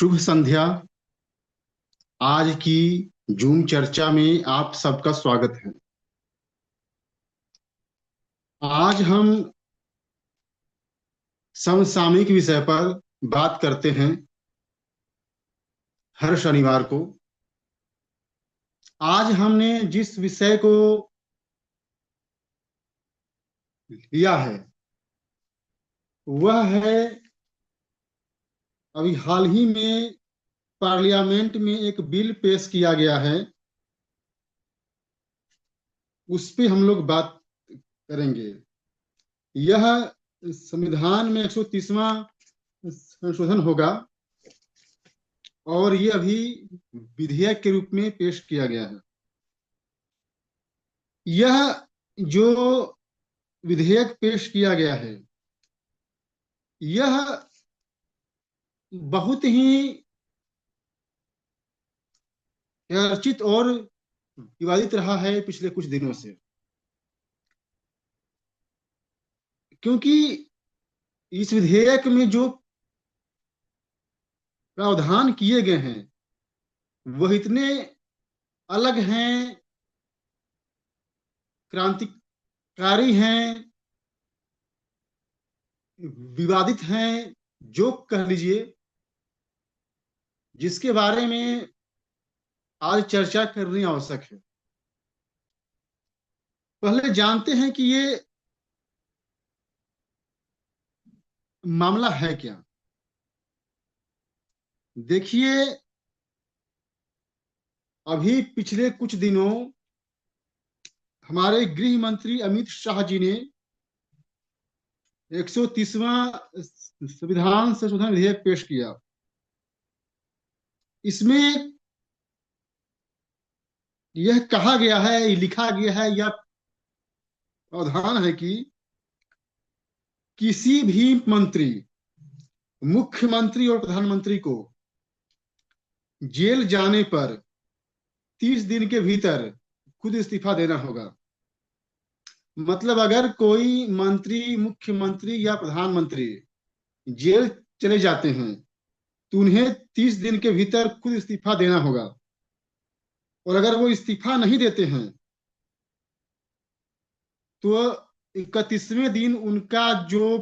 शुभ संध्या। आज की जूम चर्चा में आप सबका स्वागत है। आज हम समसामयिक विषय पर बात करते हैं। हर शनिवार को आज हमने जिस विषय को लिया है वह है, अभी हाल ही में पार्लियामेंट में एक बिल पेश किया गया है, उस पे हम लोग बात करेंगे। यह संविधान में 130वां संशोधन होगा और ये अभी विधेयक के रूप में पेश किया गया है। यह जो विधेयक पेश किया गया है यह बहुत ही चर्चित और विवादित रहा है पिछले कुछ दिनों से, क्योंकि इस विधेयक में जो प्रावधान किए गए हैं वह इतने अलग हैं, क्रांतिकारी हैं, विवादित हैं, जो कह लीजिए, जिसके बारे में आज चर्चा करनी आवश्यक है। पहले जानते हैं कि ये मामला है क्या। देखिए, अभी पिछले कुछ दिनों हमारे गृह मंत्री अमित शाह जी ने 130वां संविधान संशोधन विधेयक पेश किया। इसमें यह कहा गया है, लिखा गया है, यह प्रावधान है कि किसी भी मंत्री, मुख्यमंत्री और प्रधानमंत्री को जेल जाने पर 30 दिन के भीतर खुद इस्तीफा देना होगा। मतलब अगर कोई मंत्री, मुख्यमंत्री या प्रधानमंत्री जेल चले जाते हैं तो उन्हें 30 दिन के भीतर खुद इस्तीफा देना होगा, और अगर वो इस्तीफा नहीं देते हैं तो 31वें दिन उनका जो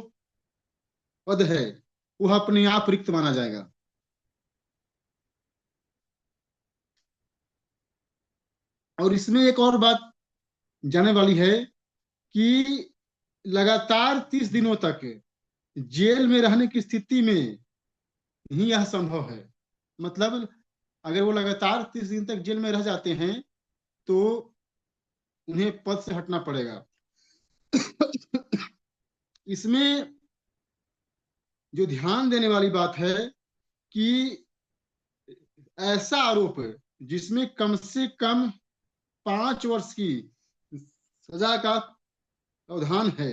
पद है वह अपने आप रिक्त माना जाएगा। और इसमें एक और बात जाने वाली है कि लगातार 30 दिनों तक जेल में रहने की स्थिति में ही यह संभव है। मतलब अगर वो लगातार 30 दिन तक जेल में रह जाते हैं तो उन्हें पद से हटना पड़ेगा। इसमें जो ध्यान देने वाली बात है कि ऐसा आरोप जिसमें कम से कम 5 वर्ष की सजा का प्रावधान है,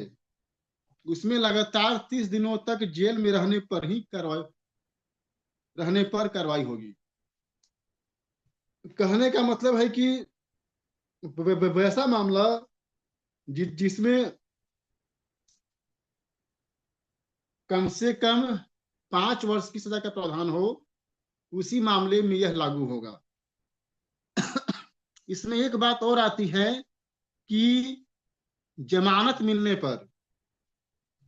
उसमें लगातार 30 दिनों तक जेल में रहने पर कार्रवाई होगी। कहने का मतलब है कि वैसा मामला जिसमें कम से कम 5 वर्ष की सजा का प्रावधान हो, उसी मामले में यह लागू होगा। इसमें एक बात और आती है कि जमानत मिलने पर,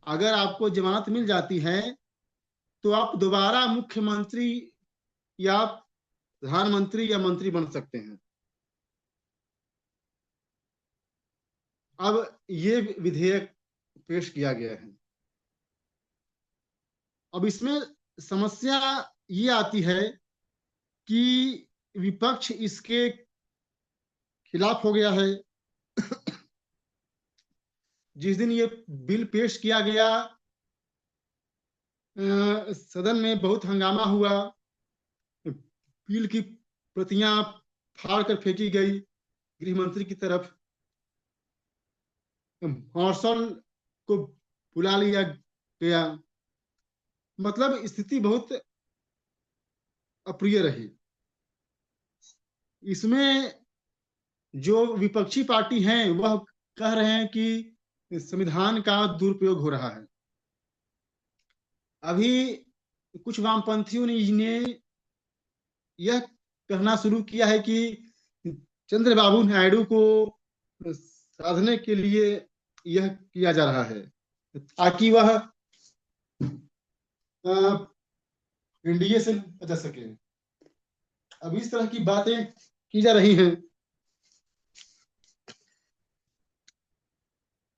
अगर आपको जमानत मिल जाती है तो आप दोबारा मुख्यमंत्री या प्रधानमंत्री या मंत्री बन सकते हैं। अब ये विधेयक पेश किया गया है। अब इसमें समस्या ये आती है कि विपक्ष इसके खिलाफ हो गया है। जिस दिन ये बिल पेश किया गया, सदन में बहुत हंगामा हुआ, बिल की प्रतियां फाड़ कर फेंकी गई, गृह मंत्री की तरफ मार्शल को बुला लिया गया। मतलब स्थिति बहुत अप्रिय रही। इसमें जो विपक्षी पार्टी हैं वह कह रहे हैं कि संविधान का दुरुपयोग हो रहा है। अभी कुछ वामपंथियों ने यह कहना शुरू किया है कि चंद्रबाबू नायडू को साधने के लिए यह किया जा रहा है, ताकि वह एनडीए से बचा सके। अब इस तरह की बातें की जा रही हैं।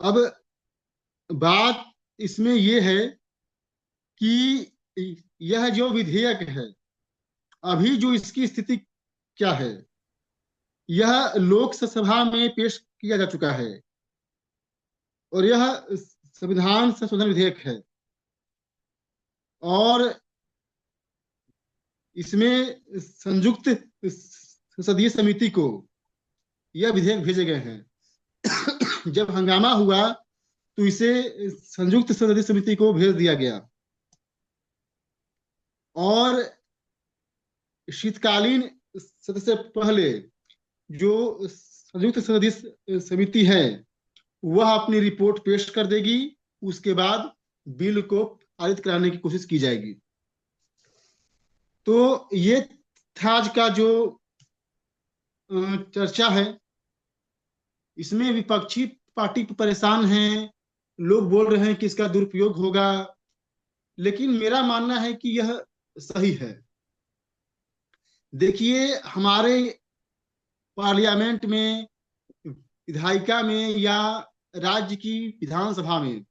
अब बात इसमें यह है कि यह जो विधेयक है, अभी जो इसकी स्थिति क्या है, यह लोकसभा में पेश किया जा चुका है और यह संविधान संशोधन विधेयक है, और इसमें संयुक्त संसदीय समिति को यह विधेयक भेजे गए हैं। जब हंगामा हुआ तो इसे संयुक्त संसदीय समिति को भेज दिया गया, और शीतकालीन सत्र से पहले जो संयुक्त संसदीय समिति है वह अपनी रिपोर्ट पेश कर देगी। उसके बाद बिल को पारित कराने की कोशिश की जाएगी। तो ये था आज का जो चर्चा है। इसमें विपक्षी पार्टी परेशान हैं, लोग बोल रहे हैं कि इसका दुरुपयोग होगा, लेकिन मेरा मानना है कि यह सही है। देखिए, हमारे पार्लियामेंट में, विधायिका में या राज्य की विधानसभा में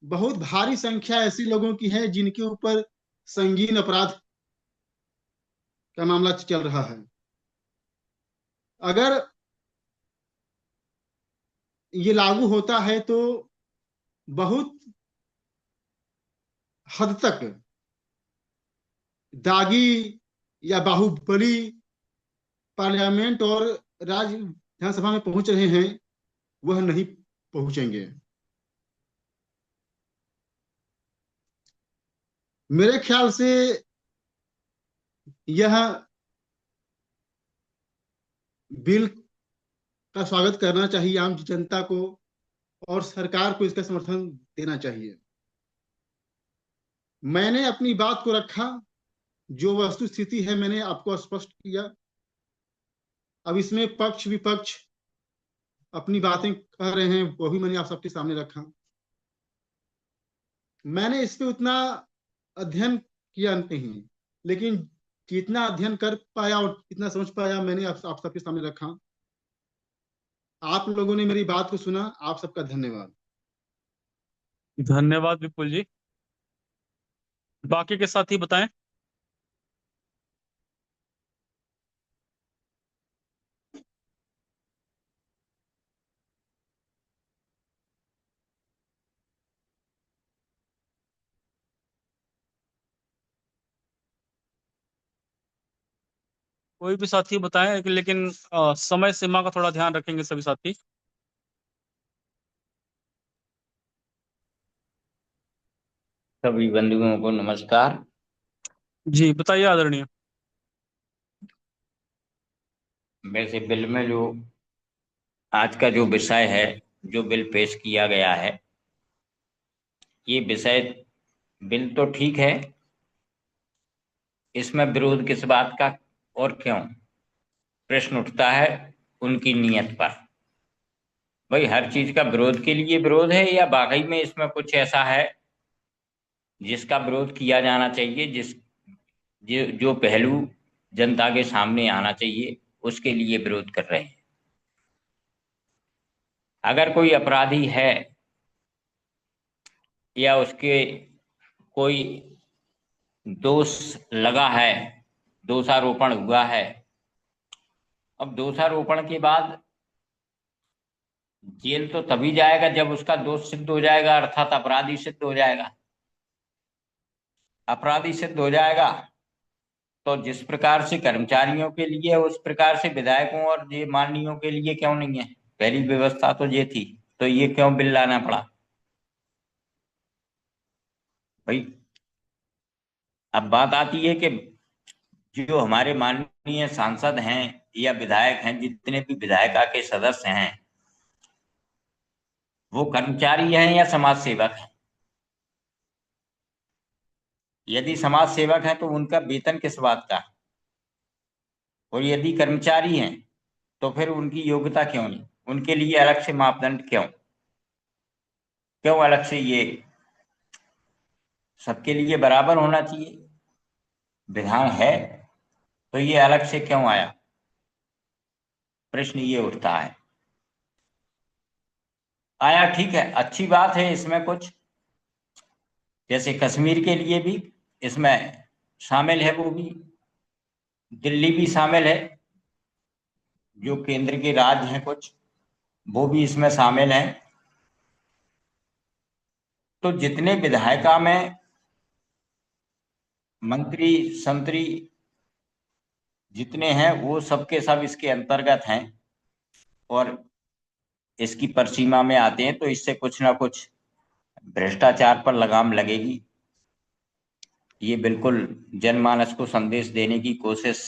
बहुत भारी संख्या ऐसी लोगों की है जिनके ऊपर संगीन अपराध का मामला चल रहा है। अगर ये लागू होता है तो बहुत हद तक दागी या बाहुबली पार्लियामेंट और राज्य विधानसभा में पहुंच रहे हैं, वह नहीं पहुंचेंगे। मेरे ख्याल से यह बिल का स्वागत करना चाहिए आम जनता को, और सरकार को इसका समर्थन देना चाहिए। मैंने अपनी बात को रखा, जो वस्तु स्थिति है मैंने आपको स्पष्ट किया। अब इसमें पक्ष विपक्ष अपनी बातें कह रहे हैं, वो भी मैंने आप सबके सामने रखा। मैंने इस पे उतना अध्ययन किया नहीं, लेकिन जितना अध्ययन कर पाया और जितना समझ पाया मैंने आप सबके सामने रखा। आप लोगों ने मेरी बात को सुना, आप सबका धन्यवाद। धन्यवाद विपुल जी। बाकी के साथी बताएं। कोई भी साथी बताएं, लेकिन समय सीमा का थोड़ा ध्यान रखेंगे सभी साथी। सभी बंधुओं को नमस्कार। जी बताइए आदरणीय। वैसे बिल में जो आज का जो विषय है, जो बिल पेश किया गया है, ये विषय बिल तो ठीक है। इसमें विरोध किस बात का और क्यों, प्रश्न उठता है उनकी नीयत पर। भाई, हर चीज का विरोध के लिए विरोध है, या वाकई में इसमें कुछ ऐसा है जिसका विरोध किया जाना चाहिए, जो पहलू जनता के सामने आना चाहिए, उसके लिए विरोध कर रहे हैं। अगर कोई अपराधी है या उसके कोई दोष लगा है, दोषारोपण हुआ है, अब दोषारोपण के बाद जेल तो तभी जाएगा जब उसका दोष सिद्ध हो जाएगा, अर्थात अपराधी सिद्ध हो जाएगा। अपराधी सिद्ध हो जाएगा तो जिस प्रकार से कर्मचारियों के लिए, उस प्रकार से विधायकों और ये माननीयों के लिए क्यों नहीं है? पहली व्यवस्था तो ये थी, तो ये क्यों बिल लाना पड़ा भाई? अब बात आती है कि जो हमारे माननीय सांसद हैं या विधायक हैं, जितने भी विधायिका के सदस्य हैं, वो कर्मचारी हैं या समाज सेवक हैं? यदि समाज सेवक हैं तो उनका वेतन किस बात का है? और यदि कर्मचारी हैं तो फिर उनकी योग्यता क्यों नहीं? उनके लिए अलग से मापदंड क्यों? क्यों अलग से? ये सबके लिए बराबर होना चाहिए, विधान है, तो ये अलग से क्यों आया? प्रश्न ये उठता है। आया, ठीक है, अच्छी बात है। इसमें कुछ जैसे कश्मीर के लिए भी इसमें शामिल है, वो भी दिल्ली भी शामिल है, जो केंद्र के राज्य हैं कुछ, वो भी इसमें शामिल हैं। तो जितने विधायिका में मंत्री संतरी जितने हैं वो सबके सब इसके अंतर्गत हैं और इसकी परिसीमा में आते हैं। तो इससे कुछ ना कुछ भ्रष्टाचार पर लगाम लगेगी। ये बिल्कुल जनमानस को संदेश देने की कोशिश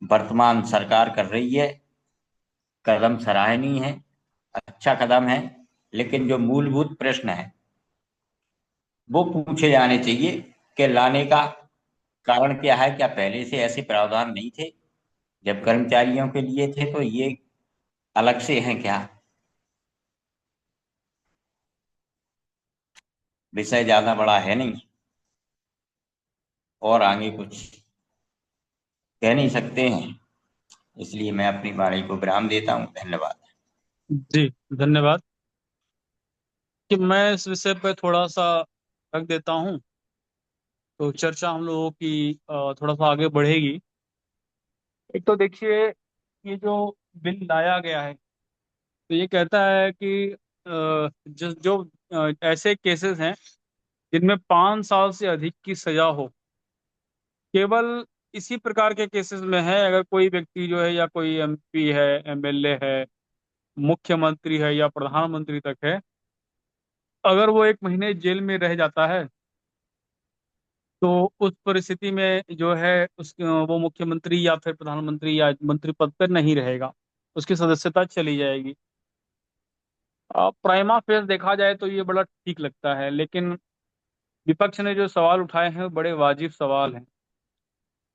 वर्तमान सरकार कर रही है। कदम सराहनीय है, अच्छा कदम है, लेकिन जो मूलभूत प्रश्न है वो पूछे जाने चाहिए कि लाने का कारण क्या है? क्या पहले से ऐसे प्रावधान नहीं थे जब कर्मचारियों के लिए थे? तो ये अलग से हैं क्या? विषय ज्यादा बड़ा है नहीं और आगे कुछ कह नहीं सकते हैं, इसलिए मैं अपनी वाणी को विराम देता हूँ। धन्यवाद। जी, धन्यवाद। कि मैं इस विषय पे थोड़ा सा रख देता हूँ, तो चर्चा हम लोगों की थोड़ा सा आगे बढ़ेगी। एक तो देखिए, ये जो बिल लाया गया है, तो ये कहता है कि जो ऐसे केसेस हैं जिनमें 5 साल से अधिक की सजा हो, केवल इसी प्रकार के केसेस में है अगर कोई व्यक्ति जो है, या कोई एमपी है, एमएलए है, मुख्यमंत्री है या प्रधानमंत्री तक है, अगर वो 1 महीने जेल में रह जाता है, तो उस परिस्थिति में जो है वो मुख्यमंत्री या फिर प्रधानमंत्री या मंत्री पद पर नहीं रहेगा, उसकी सदस्यता चली जाएगी। प्राइमा फेस देखा जाए तो ये बड़ा ठीक लगता है, लेकिन विपक्ष ने जो सवाल उठाए हैं वो बड़े वाजिब सवाल हैं।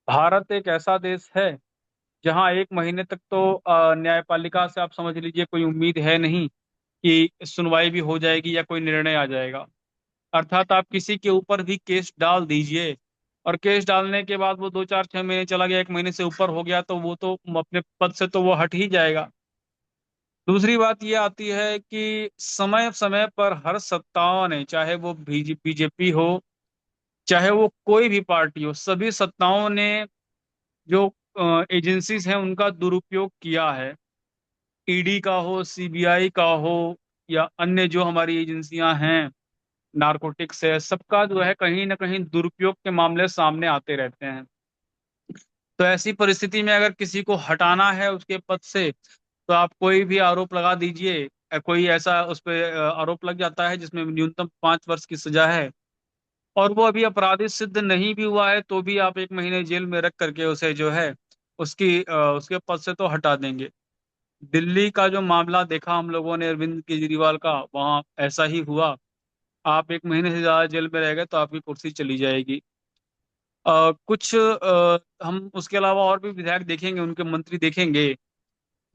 भारत एक ऐसा देश है जहां 1 महीने तक तो न्यायपालिका से आप समझ लीजिए कोई उम्मीद है नहीं कि सुनवाई भी हो जाएगी या कोई निर्णय आ जाएगा। अर्थात आप किसी के ऊपर भी केस डाल दीजिए, और केस डालने के बाद वो 2 4 6 महीने चला गया, 1 महीने से ऊपर हो गया, तो वो तो अपने पद से तो वो हट ही जाएगा। दूसरी बात ये आती है कि समय समय पर हर सत्ताओं ने, चाहे वो बीजेपी हो, चाहे वो कोई भी पार्टी हो, सभी सत्ताओं ने जो एजेंसीज हैं उनका दुरुपयोग किया है। ईडी का हो, सीबीआई का हो, या अन्य जो हमारी एजेंसियां हैं, नारकोटिक्स है, सबका जो है कहीं ना कहीं दुरुपयोग के मामले सामने आते रहते हैं। तो ऐसी परिस्थिति में अगर किसी को हटाना है उसके पद से, तो आप कोई भी आरोप लगा दीजिए। कोई ऐसा उस पे आरोप लग जाता है जिसमें न्यूनतम 5 वर्ष की सजा है, और वो अभी अपराधी सिद्ध नहीं भी हुआ है, तो भी आप 1 महीने जेल में रख करके उसे जो है उसके पद से तो हटा देंगे। दिल्ली का जो मामला देखा हम लोगों ने अरविंद केजरीवाल का, वहाँ ऐसा ही हुआ। आप 1 महीने से ज्यादा जेल में रह गए तो आपकी कुर्सी चली जाएगी। कुछ हम उसके अलावा और भी विधायक देखेंगे, उनके मंत्री देखेंगे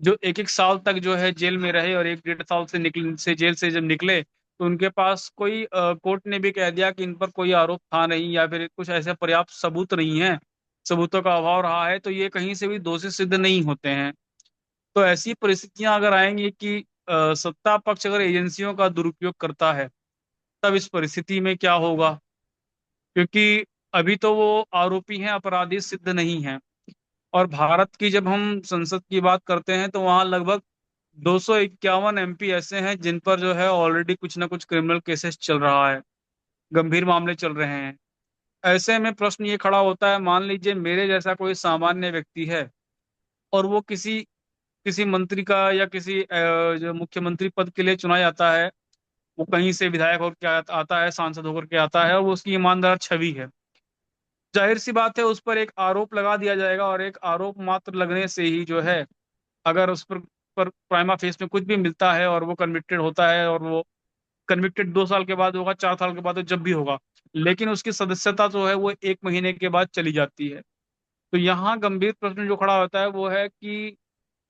जो 1 1 साल तक जो है जेल में रहे, और 1 1.5 साल से जेल से जब निकले तो उनके पास कोई कोर्ट ने भी कह दिया कि इन पर कोई आरोप था नहीं, या फिर कुछ ऐसे पर्याप्त सबूत नहीं है, सबूतों का अभाव रहा है, तो ये कहीं से भी दोषी सिद्ध नहीं होते हैं। तो ऐसी परिस्थितियां अगर आएंगी कि सत्ता पक्ष अगर एजेंसियों का दुरुपयोग करता है, तब इस परिस्थिति में क्या होगा? क्योंकि अभी तो वो आरोपी हैं, अपराधी सिद्ध नहीं हैं। और भारत की जब हम संसद की बात करते हैं तो वहाँ लगभग 251 एमपी ऐसे हैं जिन पर जो है ऑलरेडी कुछ ना कुछ क्रिमिनल केसेस चल रहा है, गंभीर मामले चल रहे हैं। ऐसे में प्रश्न ये खड़ा होता है, मान लीजिए मेरे जैसा कोई सामान्य व्यक्ति है, और वो किसी किसी मंत्री का या किसी जो मुख्यमंत्री पद के लिए चुना जाता है, वो कहीं से विधायक होकर के आता है, सांसद होकर के आता है, और वो उसकी ईमानदार छवि है। जाहिर सी बात है उस पर एक आरोप लगा दिया जाएगा, और एक आरोप मात्र लगने से ही जो है, अगर उस पर प्राइमा फेस में कुछ भी मिलता है और वो कन्विक्टेड होता है, और वो कन्विक्टेड 2 साल के बाद होगा, 4 साल के बाद हो, जब भी होगा, लेकिन उसकी सदस्यता जो है वो 1 महीने के बाद चली जाती है। तो यहाँ गंभीर प्रश्न जो खड़ा होता है वो है कि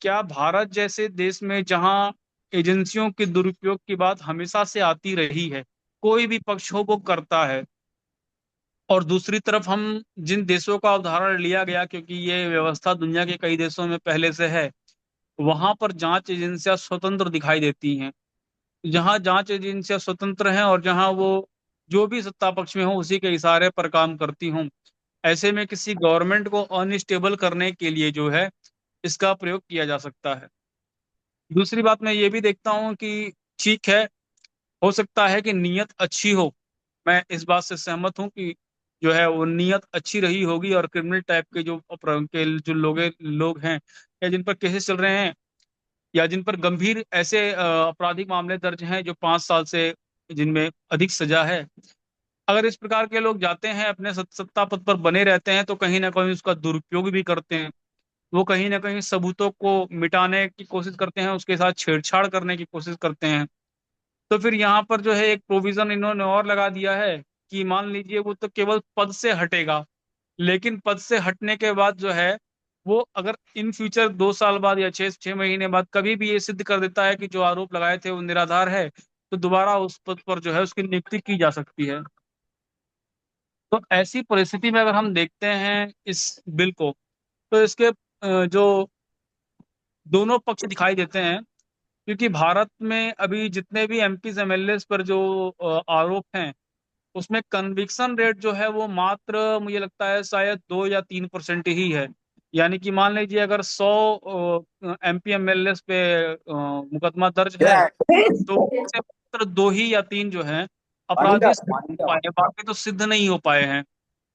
क्या भारत जैसे देश में, जहाँ एजेंसियों के दुरुपयोग की बात हमेशा से आती रही है, कोई भी पक्ष हो वो करता है, और दूसरी तरफ हम जिन देशों का उदाहरण लिया गया, क्योंकि ये व्यवस्था दुनिया के कई देशों में पहले से है, वहां पर जांच एजेंसियां स्वतंत्र दिखाई देती हैं। जहां जांच एजेंसियां स्वतंत्र हैं और जहां वो जो भी सत्ता पक्ष में हो उसी के इशारे पर काम करती हों, ऐसे में किसी गवर्नमेंट को अनस्टेबल करने के लिए जो है इसका प्रयोग किया जा सकता है। दूसरी बात मैं ये भी देखता हूँ कि ठीक है, हो सकता है कि नीयत अच्छी हो, मैं इस बात से सहमत हूँ कि जो है वो नीयत अच्छी रही होगी, और क्रिमिनल टाइप के जो लोग हैं, या जिन पर केसेस चल रहे हैं, या जिन पर गंभीर ऐसे आपराधिक मामले दर्ज हैं जो 5 साल से, जिनमें अधिक सजा है, अगर इस प्रकार के लोग जाते हैं अपने सत्ता पद पर बने रहते हैं तो कहीं ना कहीं उसका दुरुपयोग भी करते हैं। वो कहीं ना कहीं सबूतों को मिटाने की कोशिश करते हैं, उसके साथ छेड़छाड़ करने की कोशिश करते हैं। तो फिर यहाँ पर जो है एक प्रोविजन इन्होंने और लगा दिया है कि मान लीजिए वो तो केवल पद से हटेगा, लेकिन पद से हटने के बाद जो है वो अगर इन फ्यूचर 2 साल बाद या 6 6 महीने बाद कभी भी ये सिद्ध कर देता है कि जो आरोप लगाए थे वो निराधार है, तो दोबारा उस पद पर जो है उसकी नियुक्ति की जा सकती है। तो ऐसी परिस्थिति में अगर हम देखते हैं इस बिल को, तो इसके जो दोनों पक्ष दिखाई देते हैं, क्योंकि भारत में अभी जितने भी एमपी एमएलए पर जो आरोप हैं, उसमें कन्विक्शन रेट जो है वो मात्र मुझे लगता है शायद 2 या 3% ही है। यानी कि मान लीजिए अगर 100 एमपी एमएलए पे मुकदमा दर्ज है, तो उससे मात्र 2 ही या 3 जो हैं अपराधी सिद्ध हो पाए हैं, बाकी तो सिद्ध नहीं हो पाए हैं।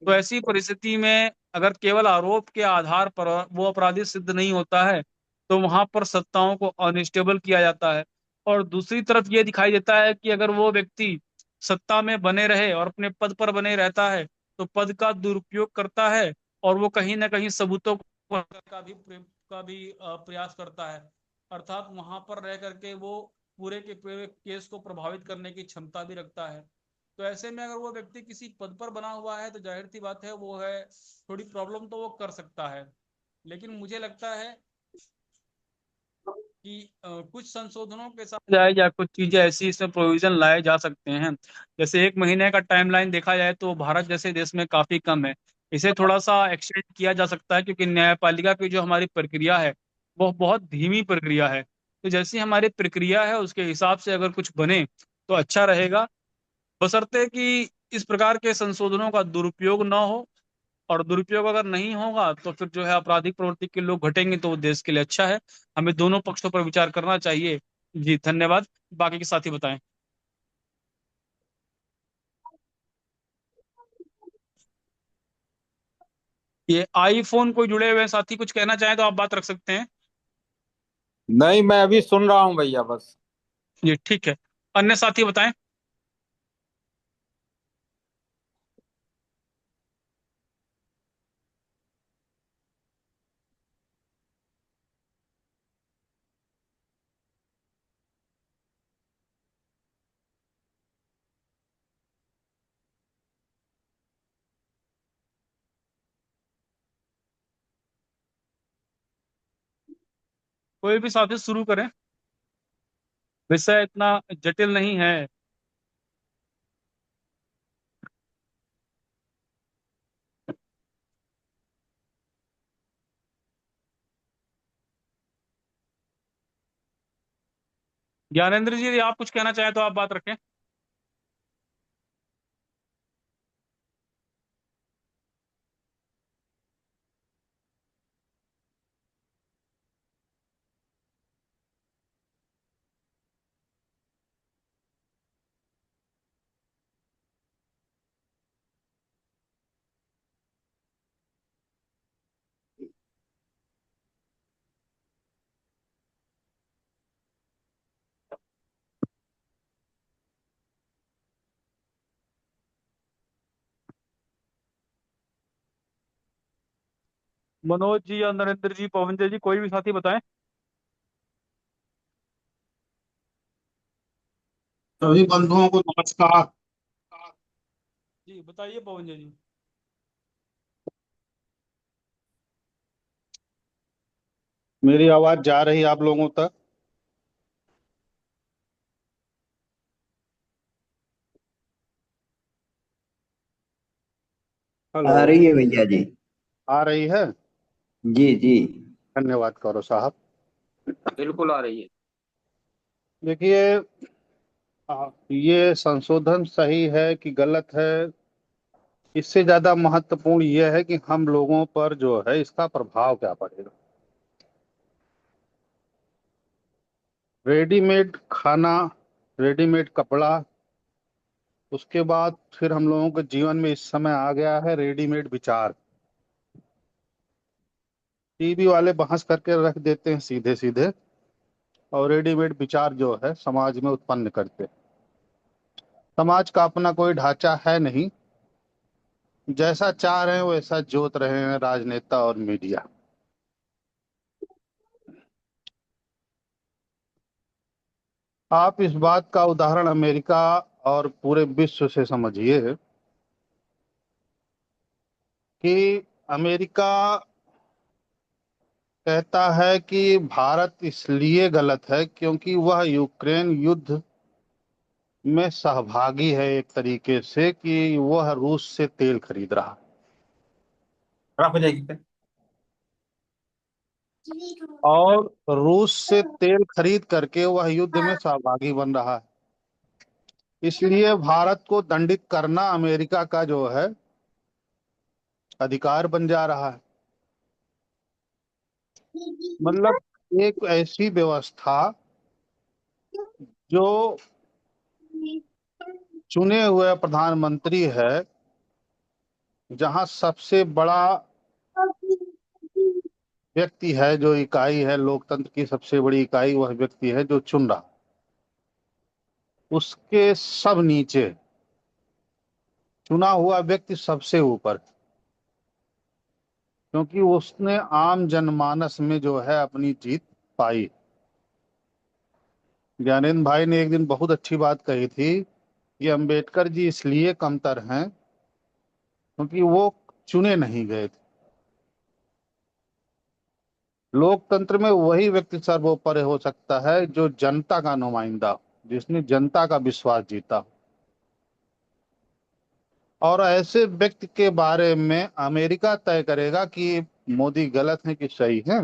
तो ऐसी परिस्थिति में अगर केवल आरोप के आधार पर वो अपराधी सिद्ध नहीं होता है, तो वहां पर सत्ताओं को अनस्टेबल किया जाता है। और दूसरी तरफ ये दिखाई देता है कि अगर वो व्यक्ति सत्ता में बने रहे और अपने पद पर बने रहता है, तो पद का दुरुपयोग करता है, और वो कहीं ना कहीं सबूतों का भी प्रयास करता है। अर्थात वहां पर रह करके वो पूरे के पूरे केस को प्रभावित करने की क्षमता भी रखता है। तो ऐसे में अगर वो व्यक्ति किसी पद पर बना हुआ है तो जाहिर सी बात है वो है, थोड़ी प्रॉब्लम तो वो कर सकता है। लेकिन मुझे लगता है कि कुछ संशोधनों के साथ जाए, या कुछ चीजें ऐसी इसमें प्रोविजन लाए जा सकते हैं। जैसे 1 महीने का टाइमलाइन देखा जाए तो भारत जैसे देश में काफी कम है। इसे थोड़ा सा एक्सटेंड किया जा सकता है, क्योंकि न्यायपालिका की जो हमारी प्रक्रिया है वो बहुत धीमी प्रक्रिया है। तो जैसी हमारी प्रक्रिया है उसके हिसाब से अगर कुछ बने तो अच्छा रहेगा, बशर्ते कि इस प्रकार के संशोधनों का दुरुपयोग ना हो। और दुरुपयोग अगर नहीं होगा तो फिर जो है आपराधिक प्रवृत्ति के लोग घटेंगे तो वो देश के लिए अच्छा है। हमें दोनों पक्षों पर विचार करना चाहिए। जी धन्यवाद। बाकी के साथी बताएं। ये आईफोन कोई जुड़े हुए साथी कुछ कहना चाहें तो आप बात रख सकते हैं। नहीं, मैं अभी सुन रहा हूँ भैया बस। जी ठीक है। अन्य साथी बताएं। कोई भी साथी शुरू करें, विषय इतना जटिल नहीं है। ज्ञानेंद्र जी, यदि आप कुछ कहना चाहें तो आप बात रखें। मनोज जी या नरेंद्र जी, पवन जी, कोई भी साथी बताएं। सभी बंधुओं को नमस्कार। जी बताइए पवन जी। मेरी आवाज जा रही आप लोगों तक? हेलो। आ रही है भैया जी। आ रही है। जी जी। धन्यवाद कौरव साहब। बिल्कुल आ रही है। देखिए, ये संशोधन सही है कि गलत है, इससे ज्यादा महत्वपूर्ण यह है कि हम लोगों पर जो है इसका प्रभाव क्या पड़ेगा। रेडीमेड खाना, रेडीमेड कपड़ा, उसके बाद फिर हम लोगों के जीवन में इस समय आ गया है रेडीमेड विचार। टीवी वाले बहस करके रख देते हैं सीधे सीधे, और रेडीमेड विचार जो है समाज में उत्पन्न करते हैं। समाज का अपना कोई ढांचा है नहीं, जैसा चाह रहे हैं वैसा जोत रहे हैं राजनेता और मीडिया। आप इस बात का उदाहरण अमेरिका और पूरे विश्व से समझिए कि अमेरिका कहता है कि भारत इसलिए गलत है क्योंकि वह यूक्रेन युद्ध में सहभागी है, एक तरीके से कि वह रूस से तेल खरीद रहा है। खराब हो जाएगी क्या? और रूस से तेल खरीद करके वह युद्ध में सहभागी बन रहा है। इसलिए भारत को दंडित करना अमेरिका का जो है अधिकार बन जा रहा है। मतलब एक ऐसी व्यवस्था जो चुने हुए प्रधानमंत्री है, जहां सबसे बड़ा व्यक्ति है, जो इकाई है लोकतंत्र की सबसे बड़ी इकाई, वह व्यक्ति है जो चुन रहा, उसके सब नीचे चुना हुआ व्यक्ति सबसे ऊपर, क्योंकि उसने आम जनमानस में जो है अपनी जीत पाई। ज्ञानेंद्र भाई ने एक दिन बहुत अच्छी बात कही थी कि अंबेडकर जी इसलिए कमतर हैं क्योंकि वो चुने नहीं गए थे। लोकतंत्र में वही व्यक्ति सर्वोपरि हो सकता है जो जनता का नुमाइंदा हो, जिसने जनता का विश्वास जीता हो। और ऐसे व्यक्ति के बारे में अमेरिका तय करेगा कि मोदी गलत है कि सही है।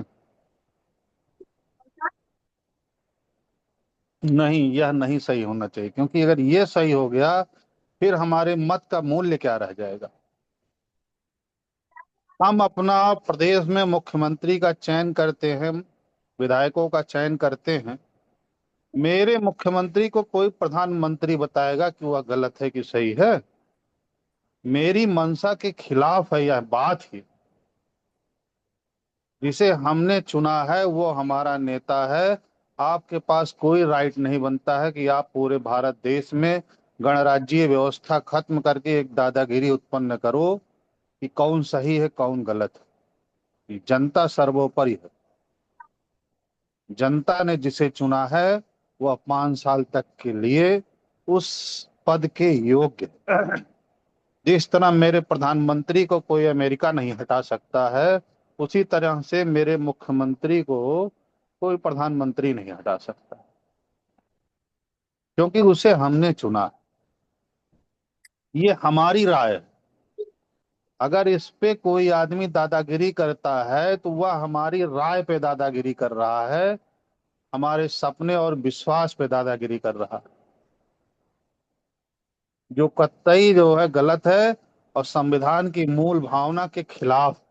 नहीं, यह नहीं सही होना चाहिए, क्योंकि अगर ये सही हो गया फिर हमारे मत का मूल्य क्या रह जाएगा। हम अपना प्रदेश में मुख्यमंत्री का चयन करते हैं, विधायकों का चयन करते हैं। मेरे मुख्यमंत्री को कोई प्रधानमंत्री बताएगा कि वह गलत है कि सही है? मेरी मंशा के खिलाफ है यह बात ही। जिसे हमने चुना है वो हमारा नेता है। आपके पास कोई राइट नहीं बनता है कि आप पूरे भारत देश में गणराज्यीय व्यवस्था खत्म करके एक दादागिरी उत्पन्न करो कि कौन सही है कौन गलत है। जनता सर्वोपरि है। जनता ने जिसे चुना है वह 5 साल तक के लिए उस पद के योग्य है। जिस तरह मेरे प्रधानमंत्री को कोई अमेरिका नहीं हटा सकता है, उसी तरह से मेरे मुख्यमंत्री को कोई प्रधानमंत्री नहीं हटा सकता, क्योंकि उसे हमने चुना। ये हमारी राय है। अगर इस पे कोई आदमी दादागिरी करता है तो वह हमारी राय पे दादागिरी कर रहा है, हमारे सपने और विश्वास पे दादागिरी कर रहा है, जो कतई जो है गलत है और संविधान की मूल भावना के खिलाफ।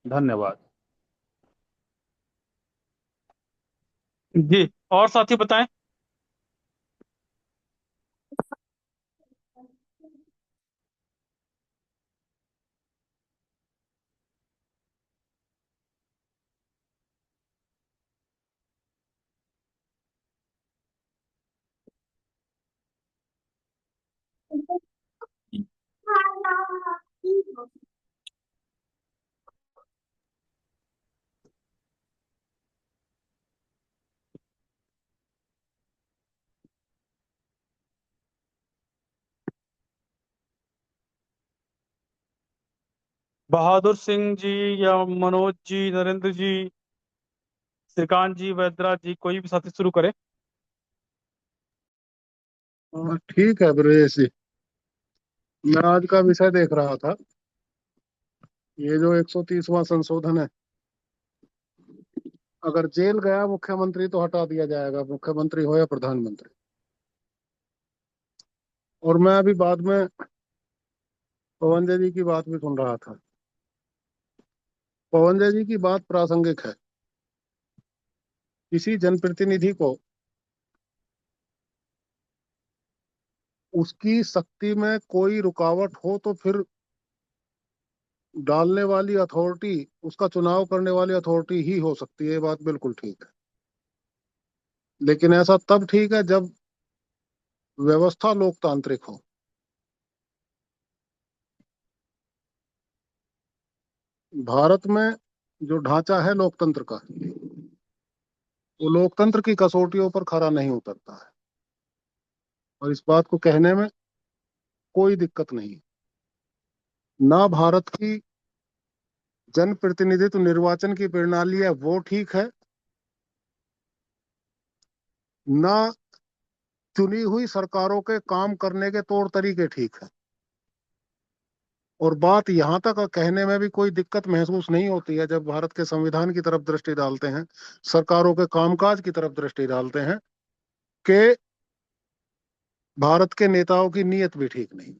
धन्यवाद। जी और साथी बताएं। बहादुर सिंह जी या मनोज जी, नरेंद्र जी, श्रीकांत जी, वैद्यराज जी, कोई भी साथी शुरू करे। हाँ, ठीक है ब्रजेश जी। मैं आज का विषय देख रहा था। ये जो 130वां संशोधन है, अगर जेल गया मुख्यमंत्री तो हटा दिया जाएगा, मुख्यमंत्री हो या प्रधानमंत्री। और मैं अभी बाद में पवन जी की बात भी सुन रहा था। पवन जी की बात प्रासंगिक है। किसी जनप्रतिनिधि को उसकी शक्ति में कोई रुकावट हो तो फिर डालने वाली अथॉरिटी, उसका चुनाव करने वाली अथॉरिटी ही हो सकती है। ये बात बिल्कुल ठीक है, लेकिन ऐसा तब ठीक है जब व्यवस्था लोकतांत्रिक हो। भारत में जो ढांचा है लोकतंत्र का, वो लोकतंत्र की कसौटियों पर खरा नहीं उतरता है। और इस बात को कहने में कोई दिक्कत नहीं। ना भारत की जनप्रतिनिधित्व निर्वाचन की प्रणाली है वो ठीक है, ना चुनी हुई सरकारों के काम करने के तौर तरीके ठीक है। और बात यहां तक कहने में भी कोई दिक्कत महसूस नहीं होती है जब भारत के संविधान की तरफ दृष्टि डालते हैं, सरकारों के कामकाज की तरफ दृष्टि डालते हैं, कि भारत के नेताओं की नीयत भी ठीक नहीं।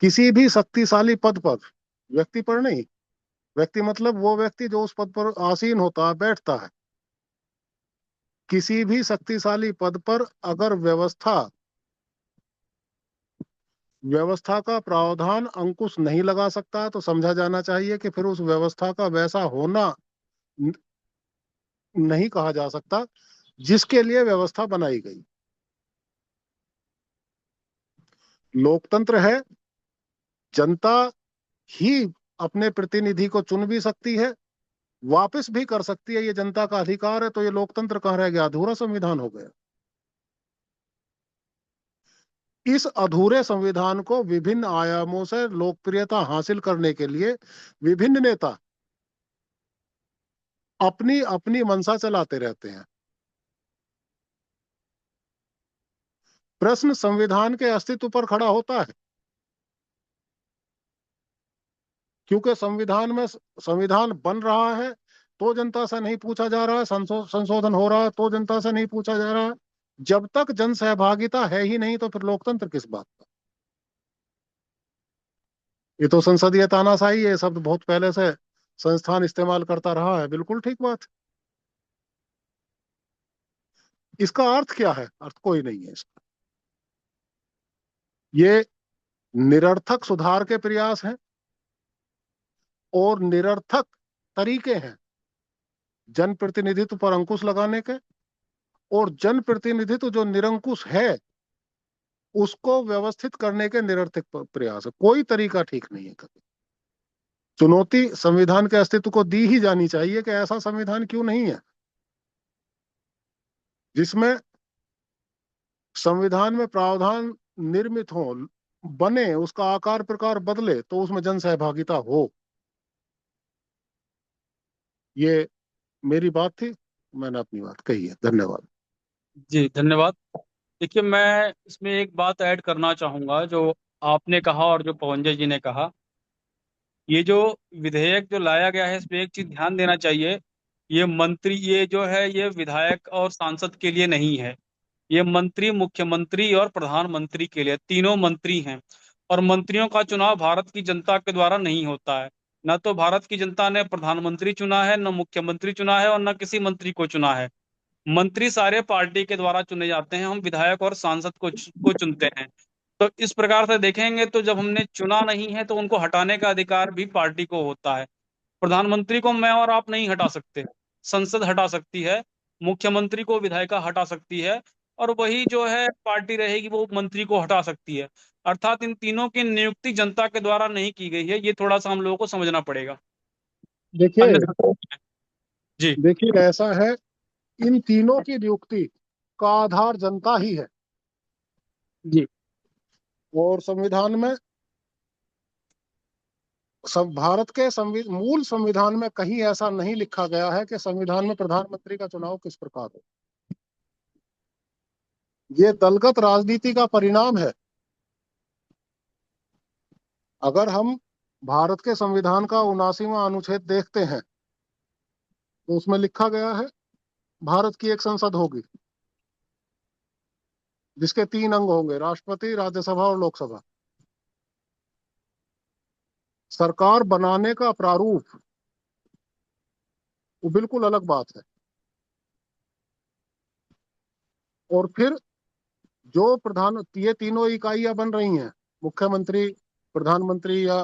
किसी भी शक्तिशाली पद पर, व्यक्ति पर नहीं, व्यक्ति मतलब वो व्यक्ति जो उस पद पर आसीन होता है, बैठता है, किसी भी शक्तिशाली पद पर अगर व्यवस्था का प्रावधान अंकुश नहीं लगा सकता तो समझा जाना चाहिए कि फिर उस व्यवस्था का वैसा होना नहीं कहा जा सकता जिसके लिए व्यवस्था बनाई गई। लोकतंत्र है, जनता ही अपने प्रतिनिधि को चुन भी सकती है, वापस भी कर सकती है। ये जनता का अधिकार है। तो ये लोकतंत्र कहाँ रह गया? अधूरा संविधान हो गया। इस अधूरे संविधान को विभिन्न आयामों से लोकप्रियता हासिल करने के लिए विभिन्न नेता अपनी अपनी मंशा चलाते रहते हैं। प्रश्न संविधान के अस्तित्व पर खड़ा होता है, क्योंकि संविधान बन रहा है तो जनता से नहीं पूछा जा रहा है, संशोधन हो रहा है तो जनता से नहीं पूछा जा रहा है। जब तक जन सहभागिता है ही नहीं तो फिर लोकतंत्र किस बात का? ये तो संसदीय तानाशाही है, शब्द बहुत पहले से संस्थान इस्तेमाल करता रहा है। बिल्कुल ठीक बात। इसका अर्थ क्या है? अर्थ कोई नहीं है इसका। ये निरर्थक सुधार के प्रयास हैं और निरर्थक तरीके हैं जनप्रतिनिधित्व पर अंकुश लगाने के। और जनप्रतिनिधित्व जो निरंकुश है उसको व्यवस्थित करने के निरर्थक प्रयास है। कोई तरीका ठीक नहीं है। कभी चुनौती संविधान के अस्तित्व को दी ही जानी चाहिए कि ऐसा संविधान क्यों नहीं है जिसमें संविधान में प्रावधान निर्मित हो, बने, उसका आकार प्रकार बदले तो उसमें जन सहभागिता हो। ये मेरी बात थी, मैंने अपनी बात कही है। धन्यवाद। जी धन्यवाद। देखिए, मैं इसमें एक बात ऐड करना चाहूंगा जो आपने कहा और जो पवंजय जी ने कहा। ये जो विधेयक जो लाया गया है, इसमें एक चीज ध्यान देना चाहिए। ये जो है ये विधायक और सांसद के लिए नहीं है। ये मंत्री, मुख्यमंत्री और प्रधानमंत्री के लिए, तीनों मंत्री हैं। और मंत्रियों का चुनाव भारत की जनता के द्वारा नहीं होता है। न तो भारत की जनता ने प्रधानमंत्री चुना है, न मुख्यमंत्री चुना है, और न किसी मंत्री को चुना है। मंत्री सारे पार्टी के द्वारा चुने जाते हैं। हम विधायक और सांसद को चुनते हैं। तो इस प्रकार से देखेंगे तो जब हमने चुना नहीं है तो उनको हटाने का अधिकार भी पार्टी को होता है। प्रधानमंत्री को मैं और आप नहीं हटा सकते, संसद हटा सकती है। मुख्यमंत्री को विधायिका हटा सकती है। और वही जो है पार्टी रहेगी वो मंत्री को हटा सकती है। अर्थात इन तीनों की नियुक्ति जनता के द्वारा नहीं की गई है। ये थोड़ा सा हम लोगों को समझना पड़ेगा। देखिए अन्य जी देखिए ऐसा है, इन तीनों की नियुक्ति का आधार जनता ही है। जी और संविधान में भारत के मूल संविधान में कहीं ऐसा नहीं लिखा गया है कि संविधान में प्रधानमंत्री का चुनाव किस प्रकार हो। ये दलगत राजनीति का परिणाम है। अगर हम भारत के संविधान का 79वां अनुच्छेद देखते हैं तो उसमें लिखा गया है भारत की एक संसद होगी जिसके 3 अंग होंगे, राष्ट्रपति, राज्यसभा और लोकसभा। सरकार बनाने का प्रारूप वो बिल्कुल अलग बात है। और फिर जो ये तीनों इकाइयां बन रही हैं, मुख्यमंत्री, प्रधानमंत्री या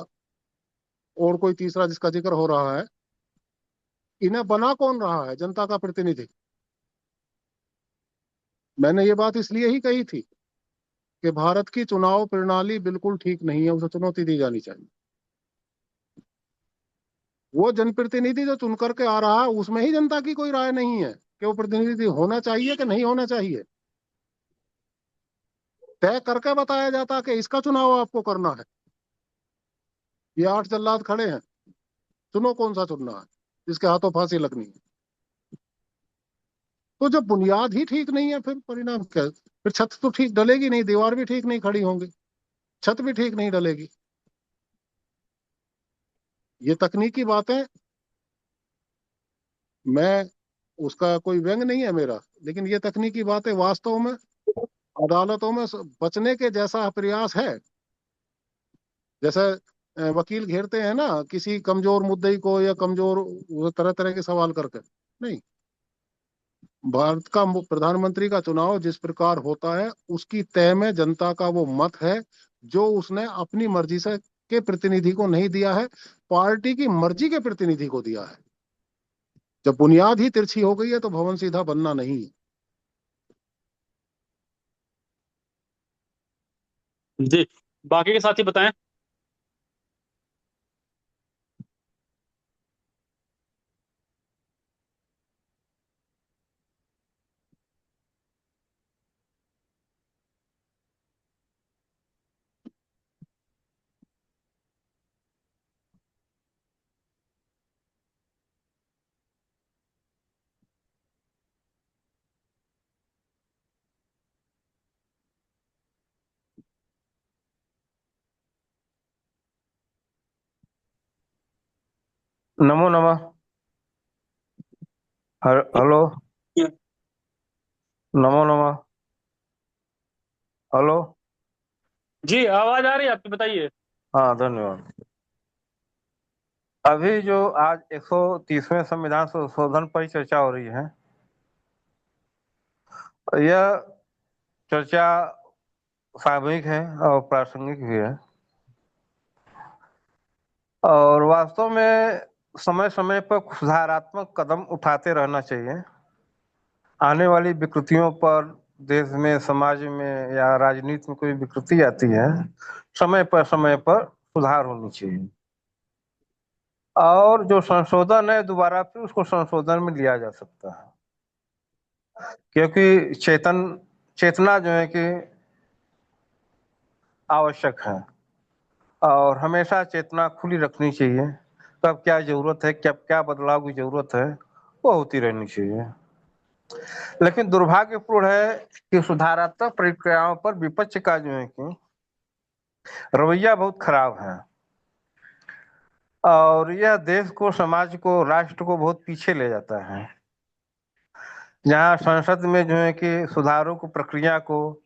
और कोई तीसरा जिसका जिक्र हो रहा है, इन्हें बना कौन रहा है? जनता का प्रतिनिधि। मैंने ये बात इसलिए ही कही थी कि भारत की चुनाव प्रणाली बिल्कुल ठीक नहीं है, उसे चुनौती दी जानी चाहिए। वो जनप्रतिनिधि जो चुन करके आ रहा है उसमें ही जनता की कोई राय नहीं है कि वो प्रतिनिधि होना चाहिए कि नहीं होना चाहिए। तय करके बताया जाता कि इसका चुनाव आपको करना है। ये 8 जल्लाद खड़े हैं, चुनो कौन सा चुनना है, जिसके हाथों फांसी लगनी है। तो जब बुनियाद ही ठीक नहीं है फिर परिणाम क्या? फिर छत तो ठीक डलेगी नहीं, दीवार भी ठीक नहीं खड़ी होंगी, छत भी ठीक नहीं डलेगी। ये तकनीकी बातें, मैं उसका कोई व्यंग नहीं है मेरा, लेकिन ये तकनीकी बातें वास्तव में अदालतों में बचने के जैसा प्रयास है। जैसे वकील घेरते हैं ना किसी कमजोर मुद्दई को या कमजोर तरह तरह के सवाल करके। नहीं, भारत का प्रधानमंत्री का चुनाव जिस प्रकार होता है उसकी तय में जनता का वो मत है जो उसने अपनी मर्जी से के प्रतिनिधि को नहीं दिया है, पार्टी की मर्जी के प्रतिनिधि को दिया है। जब बुनियाद ही तिरछी हो गई है तो भवन सीधा बनना नहीं है। जी, बाकी के साथी बताएं। नमो नमः। हेलो। नमो नमः। हेलो। जी, आवाज आ रही है आपकी, बताइए। हाँ, धन्यवाद। अभी जो आज 130वें संविधान संशोधन पर चर्चा हो रही है, यह चर्चा सामयिक है और प्रासंगिक भी है, और वास्तव में समय समय पर सुधारात्मक कदम उठाते रहना चाहिए। आने वाली विकृतियों पर, देश में, समाज में या राजनीति में कोई विकृति आती है, समय पर सुधार होनी चाहिए, और जो संशोधन है दोबारा फिर उसको संशोधन में लिया जा सकता है, क्योंकि चेतना जो है कि आवश्यक है, और हमेशा चेतना खुली रखनी चाहिए। कब क्या जरूरत है, कब क्या बदलाव की जरूरत है, वो होती रहनी चाहिए। लेकिन दुर्भाग्यपूर्ण है कि सुधारात्मक प्रक्रियाओं पर विपक्ष का जो है कि रवैया बहुत खराब है, और यह देश को, समाज को, राष्ट्र को बहुत पीछे ले जाता है। जहाँ संसद में जो है कि सुधारों को, प्रक्रिया को,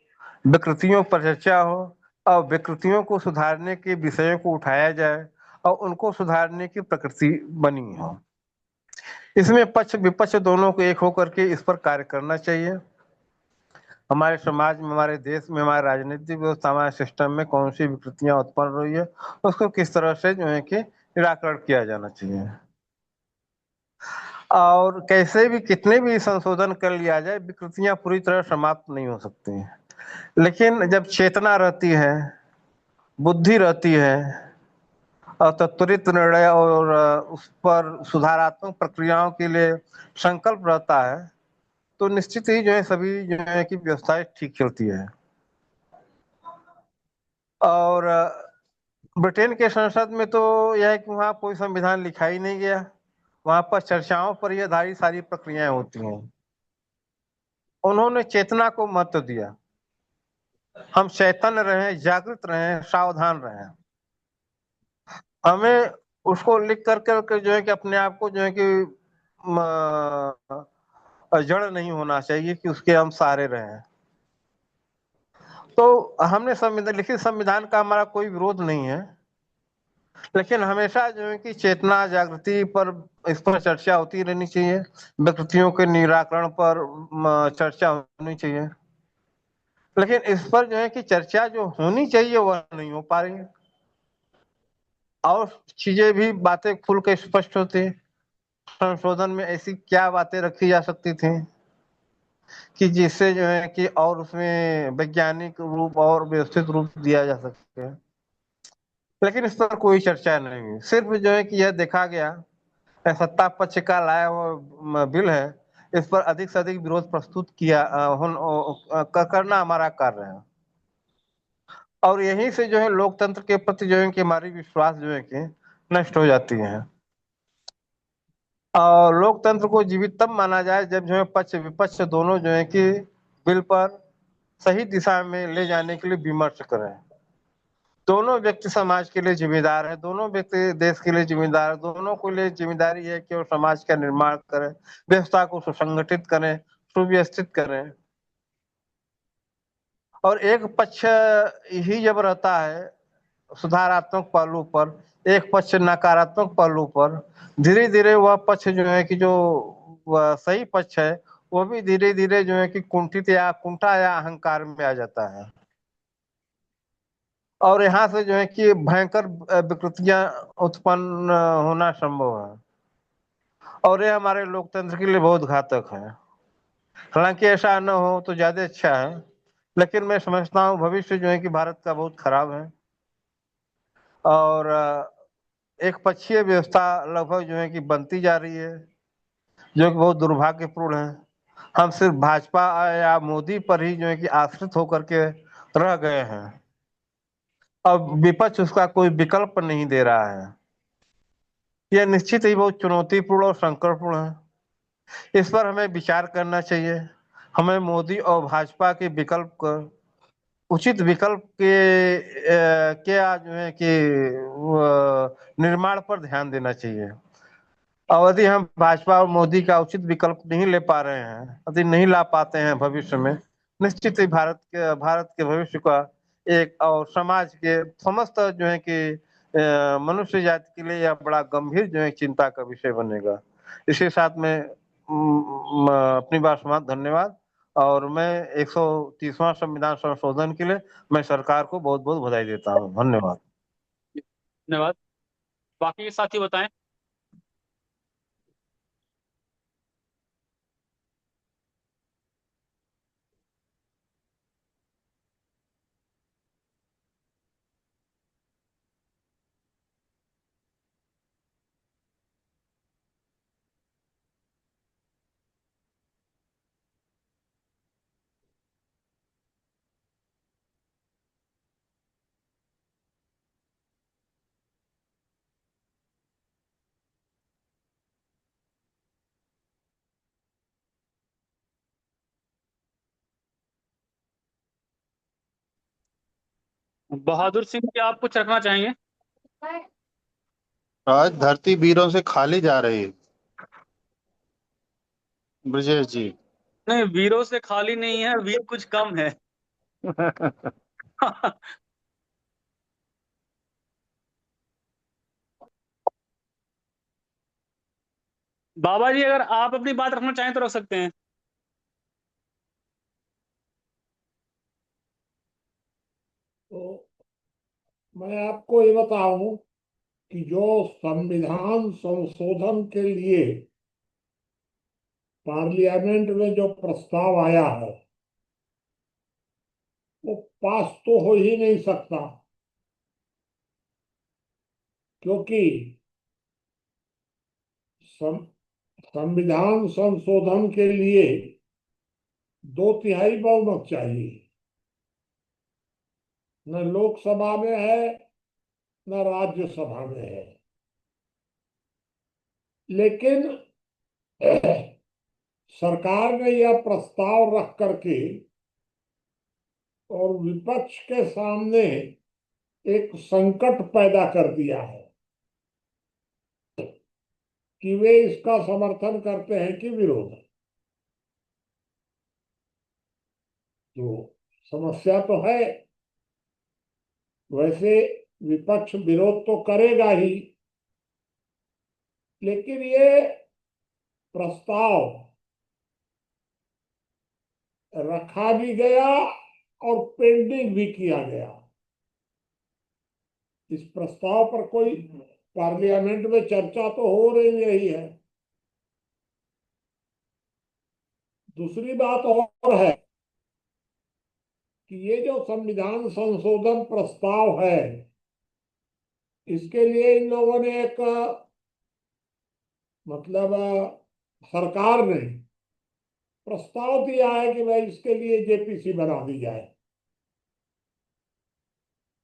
विकृतियों पर चर्चा हो और विकृतियों को सुधारने के विषयों को उठाया जाए और उनको सुधारने की प्रकृति बनी हो। इसमें पक्ष विपक्ष दोनों को एक होकर के इस पर कार्य करना चाहिए। हमारे समाज में, हमारे देश में, हमारे राजनीतिक व्यवस्था, हमारे सिस्टम में कौन सी विकृतियां उत्पन्न हो रही है, उसको किस तरह से जो है कि निराकरण किया जाना चाहिए, और कैसे भी कितने भी संशोधन कर लिया जाए विकृतियां पूरी तरह समाप्त नहीं हो सकती हैं। लेकिन जब चेतना रहती है, बुद्धि रहती है, और तो त्वरित निर्णय और उस पर सुधारात्मक प्रक्रियाओं के लिए संकल्प रहता है, तो निश्चित ही जो है सभी जो है कि व्यवस्थाएं ठीक चलती है। और ब्रिटेन के संसद में तो यह है कि वहाँ कोई संविधान लिखा ही नहीं गया, वहां पर चर्चाओं पर ही आधारित सारी प्रक्रियाएं होती हैं। उन्होंने चेतना को महत्व दिया, हम चैतन्य रहें, जागृत रहें, सावधान रहें। हमें उसको लिख करके जो है कि अपने आप को जो है कि जड़ नहीं होना चाहिए कि उसके हम सहारे रहें। तो हमने संविधान, लिखित संविधान का हमारा कोई विरोध नहीं है, लेकिन हमेशा जो है कि चेतना जागृति पर इस पर चर्चा होती रहनी चाहिए, विकृतियों के निराकरण पर चर्चा होनी चाहिए, लेकिन इस पर जो है कि चर्चा जो होनी चाहिए वह नहीं हो पा रही है, और चीजें भी बातें खुल के स्पष्ट होती। संशोधन में ऐसी क्या बातें रखी जा सकती थी कि जिससे जो है कि और उसमें वैज्ञानिक रूप और व्यवस्थित रूप दिया जा सके, लेकिन इस पर कोई चर्चा नहीं हुई। सिर्फ जो है कि यह देखा गया सत्ता पक्ष का लाया हुआ बिल है, इस पर अधिक से अधिक विरोध प्रस्तुत किया करना हमारा कार्य है, और यहीं से जो है लोकतंत्र के प्रति जो है कि हमारी विश्वास जो है कि नष्ट हो जाती है। और लोकतंत्र को जीवित तब माना जाए जब जो है पक्ष विपक्ष दोनों जो है कि बिल पर सही दिशा में ले जाने के लिए विमर्श करें। दोनों व्यक्ति समाज के लिए जिम्मेदार है, दोनों व्यक्ति देश के लिए जिम्मेदार है, दोनों को लिए जिम्मेदारी है कि वो समाज का निर्माण करें, व्यवस्था को सुसंगठित करें, सुव्यवस्थित करें। और एक पक्ष ही जब रहता है सुधारात्मक पहलू पर, एक पक्ष नकारात्मक पहलू पर, धीरे धीरे वह पक्ष जो है कि जो वह सही पक्ष है वो भी धीरे धीरे जो है कि कुंठित या कुंठा या अहंकार में आ जाता है, और यहाँ से जो है कि भयंकर विकृतियां उत्पन्न होना संभव है, और ये हमारे लोकतंत्र के लिए बहुत घातक है। हालांकि ऐसा न हो तो ज्यादा अच्छा है, लेकिन मैं समझता हूँ भविष्य जो है कि भारत का बहुत खराब है, और एक पक्षीय व्यवस्था लगभग जो है कि बनती जा रही है, जो कि बहुत दुर्भाग्यपूर्ण है। हम सिर्फ भाजपा या मोदी पर ही जो है कि आश्रित होकर के रह गए हैं, अब विपक्ष उसका कोई विकल्प नहीं दे रहा है। यह निश्चित ही बहुत चुनौतीपूर्ण और संकटपूर्ण है, इस पर हमें विचार करना चाहिए। हमें मोदी और भाजपा के विकल्प को, उचित विकल्प के जो है कि निर्माण पर ध्यान देना चाहिए। और यदि हम भाजपा और मोदी का उचित विकल्प नहीं ले पा रहे हैं, यदि नहीं ला पाते हैं भविष्य में, निश्चित ही भारत के भविष्य का एक और समाज के समस्त जो है कि मनुष्य जाति के लिए यह बड़ा गंभीर जो है चिंता का विषय बनेगा। इसी साथ में अपनी बात समाप्त। धन्यवाद। और मैं 130वां संविधान संशोधन के लिए मैं सरकार को बहुत बहुत बधाई देता हूँ। धन्यवाद। धन्यवाद। बाकी के साथी बताएं। बहादुर सिंह, क्या आप कुछ रखना चाहेंगे? आज धरती वीरों से खाली जा रही है ब्रजेश जी। नहीं, वीरों से खाली नहीं है, वीर कुछ कम है। बाबा जी, अगर आप अपनी बात रखना चाहें तो रख सकते हैं। तो मैं आपको ये बताऊं कि जो संविधान संशोधन के लिए पार्लियामेंट में जो प्रस्ताव आया है वो पास तो हो ही नहीं सकता, क्योंकि संविधान संशोधन के लिए 2/3 बहुमत चाहिए। न लोकसभा में है न राज्यसभा में है। लेकिन सरकार ने यह प्रस्ताव रख करके और विपक्ष के सामने एक संकट पैदा कर दिया है कि वे इसका समर्थन करते हैं कि विरोध। तो समस्या तो है, वैसे विपक्ष विरोध तो करेगा ही, लेकिन ये प्रस्ताव रखा भी गया और पेंडिंग भी किया गया। इस प्रस्ताव पर कोई पार्लियामेंट में चर्चा तो हो रही है। दूसरी बात और है कि ये जो संविधान संशोधन प्रस्ताव है, इसके लिए इन लोगों ने एक मतलब सरकार ने प्रस्ताव दिया है कि भाई इसके लिए जेपीसी बना दी जाए।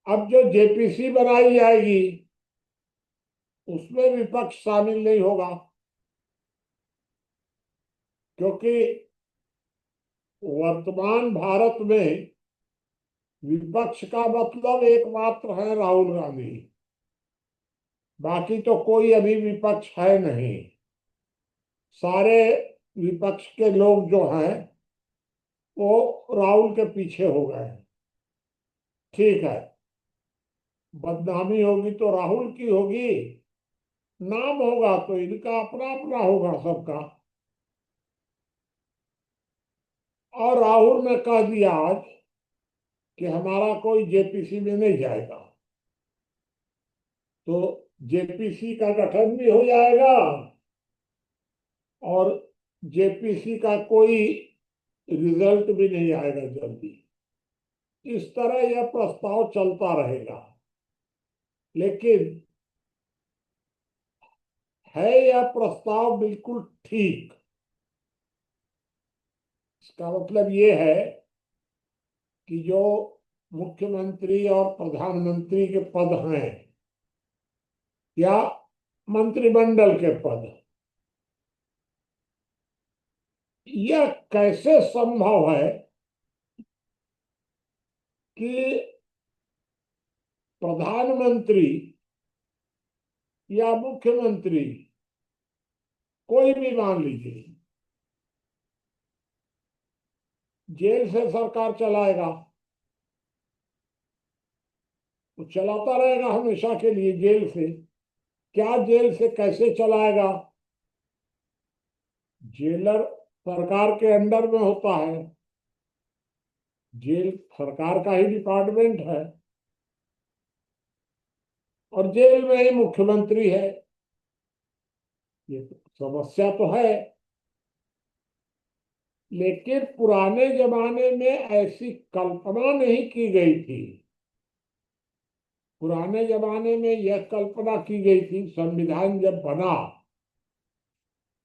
अब जो जेपीसी बनाई जाएगी उसमें विपक्ष शामिल नहीं होगा, क्योंकि वर्तमान भारत में विपक्ष का मतलब एकमात्र है राहुल गांधी। बाकी तो कोई अभी विपक्ष है नहीं। सारे विपक्ष के लोग जो हैं वो राहुल के पीछे हो गए हैं। ठीक है, बदनामी होगी तो राहुल की होगी, नाम होगा तो इनका अपना अपना होगा सबका। और राहुल ने कह दिया आज कि हमारा कोई जेपीसी में नहीं जाएगा, तो जेपीसी का गठन भी हो जाएगा और जेपीसी का कोई रिजल्ट भी नहीं आएगा जल्दी। इस तरह यह प्रस्ताव चलता रहेगा। लेकिन है यह प्रस्ताव बिल्कुल ठीक। इसका मतलब ये है कि जो मुख्यमंत्री और प्रधानमंत्री के पद हैं या मंत्रिमंडल के पद, यह कैसे संभव है कि प्रधानमंत्री या मुख्यमंत्री कोई भी मान लीजिए जेल से सरकार चलाएगा, वो चलाता रहेगा हमेशा के लिए जेल से। क्या जेल से कैसे चलाएगा? जेलर सरकार के अंडर में होता है, जेल सरकार का ही डिपार्टमेंट है और जेल में ही मुख्यमंत्री है। ये समस्या तो है, लेकिन पुराने जमाने में ऐसी कल्पना नहीं की गई थी। पुराने जमाने में यह कल्पना की गई थी, संविधान जब बना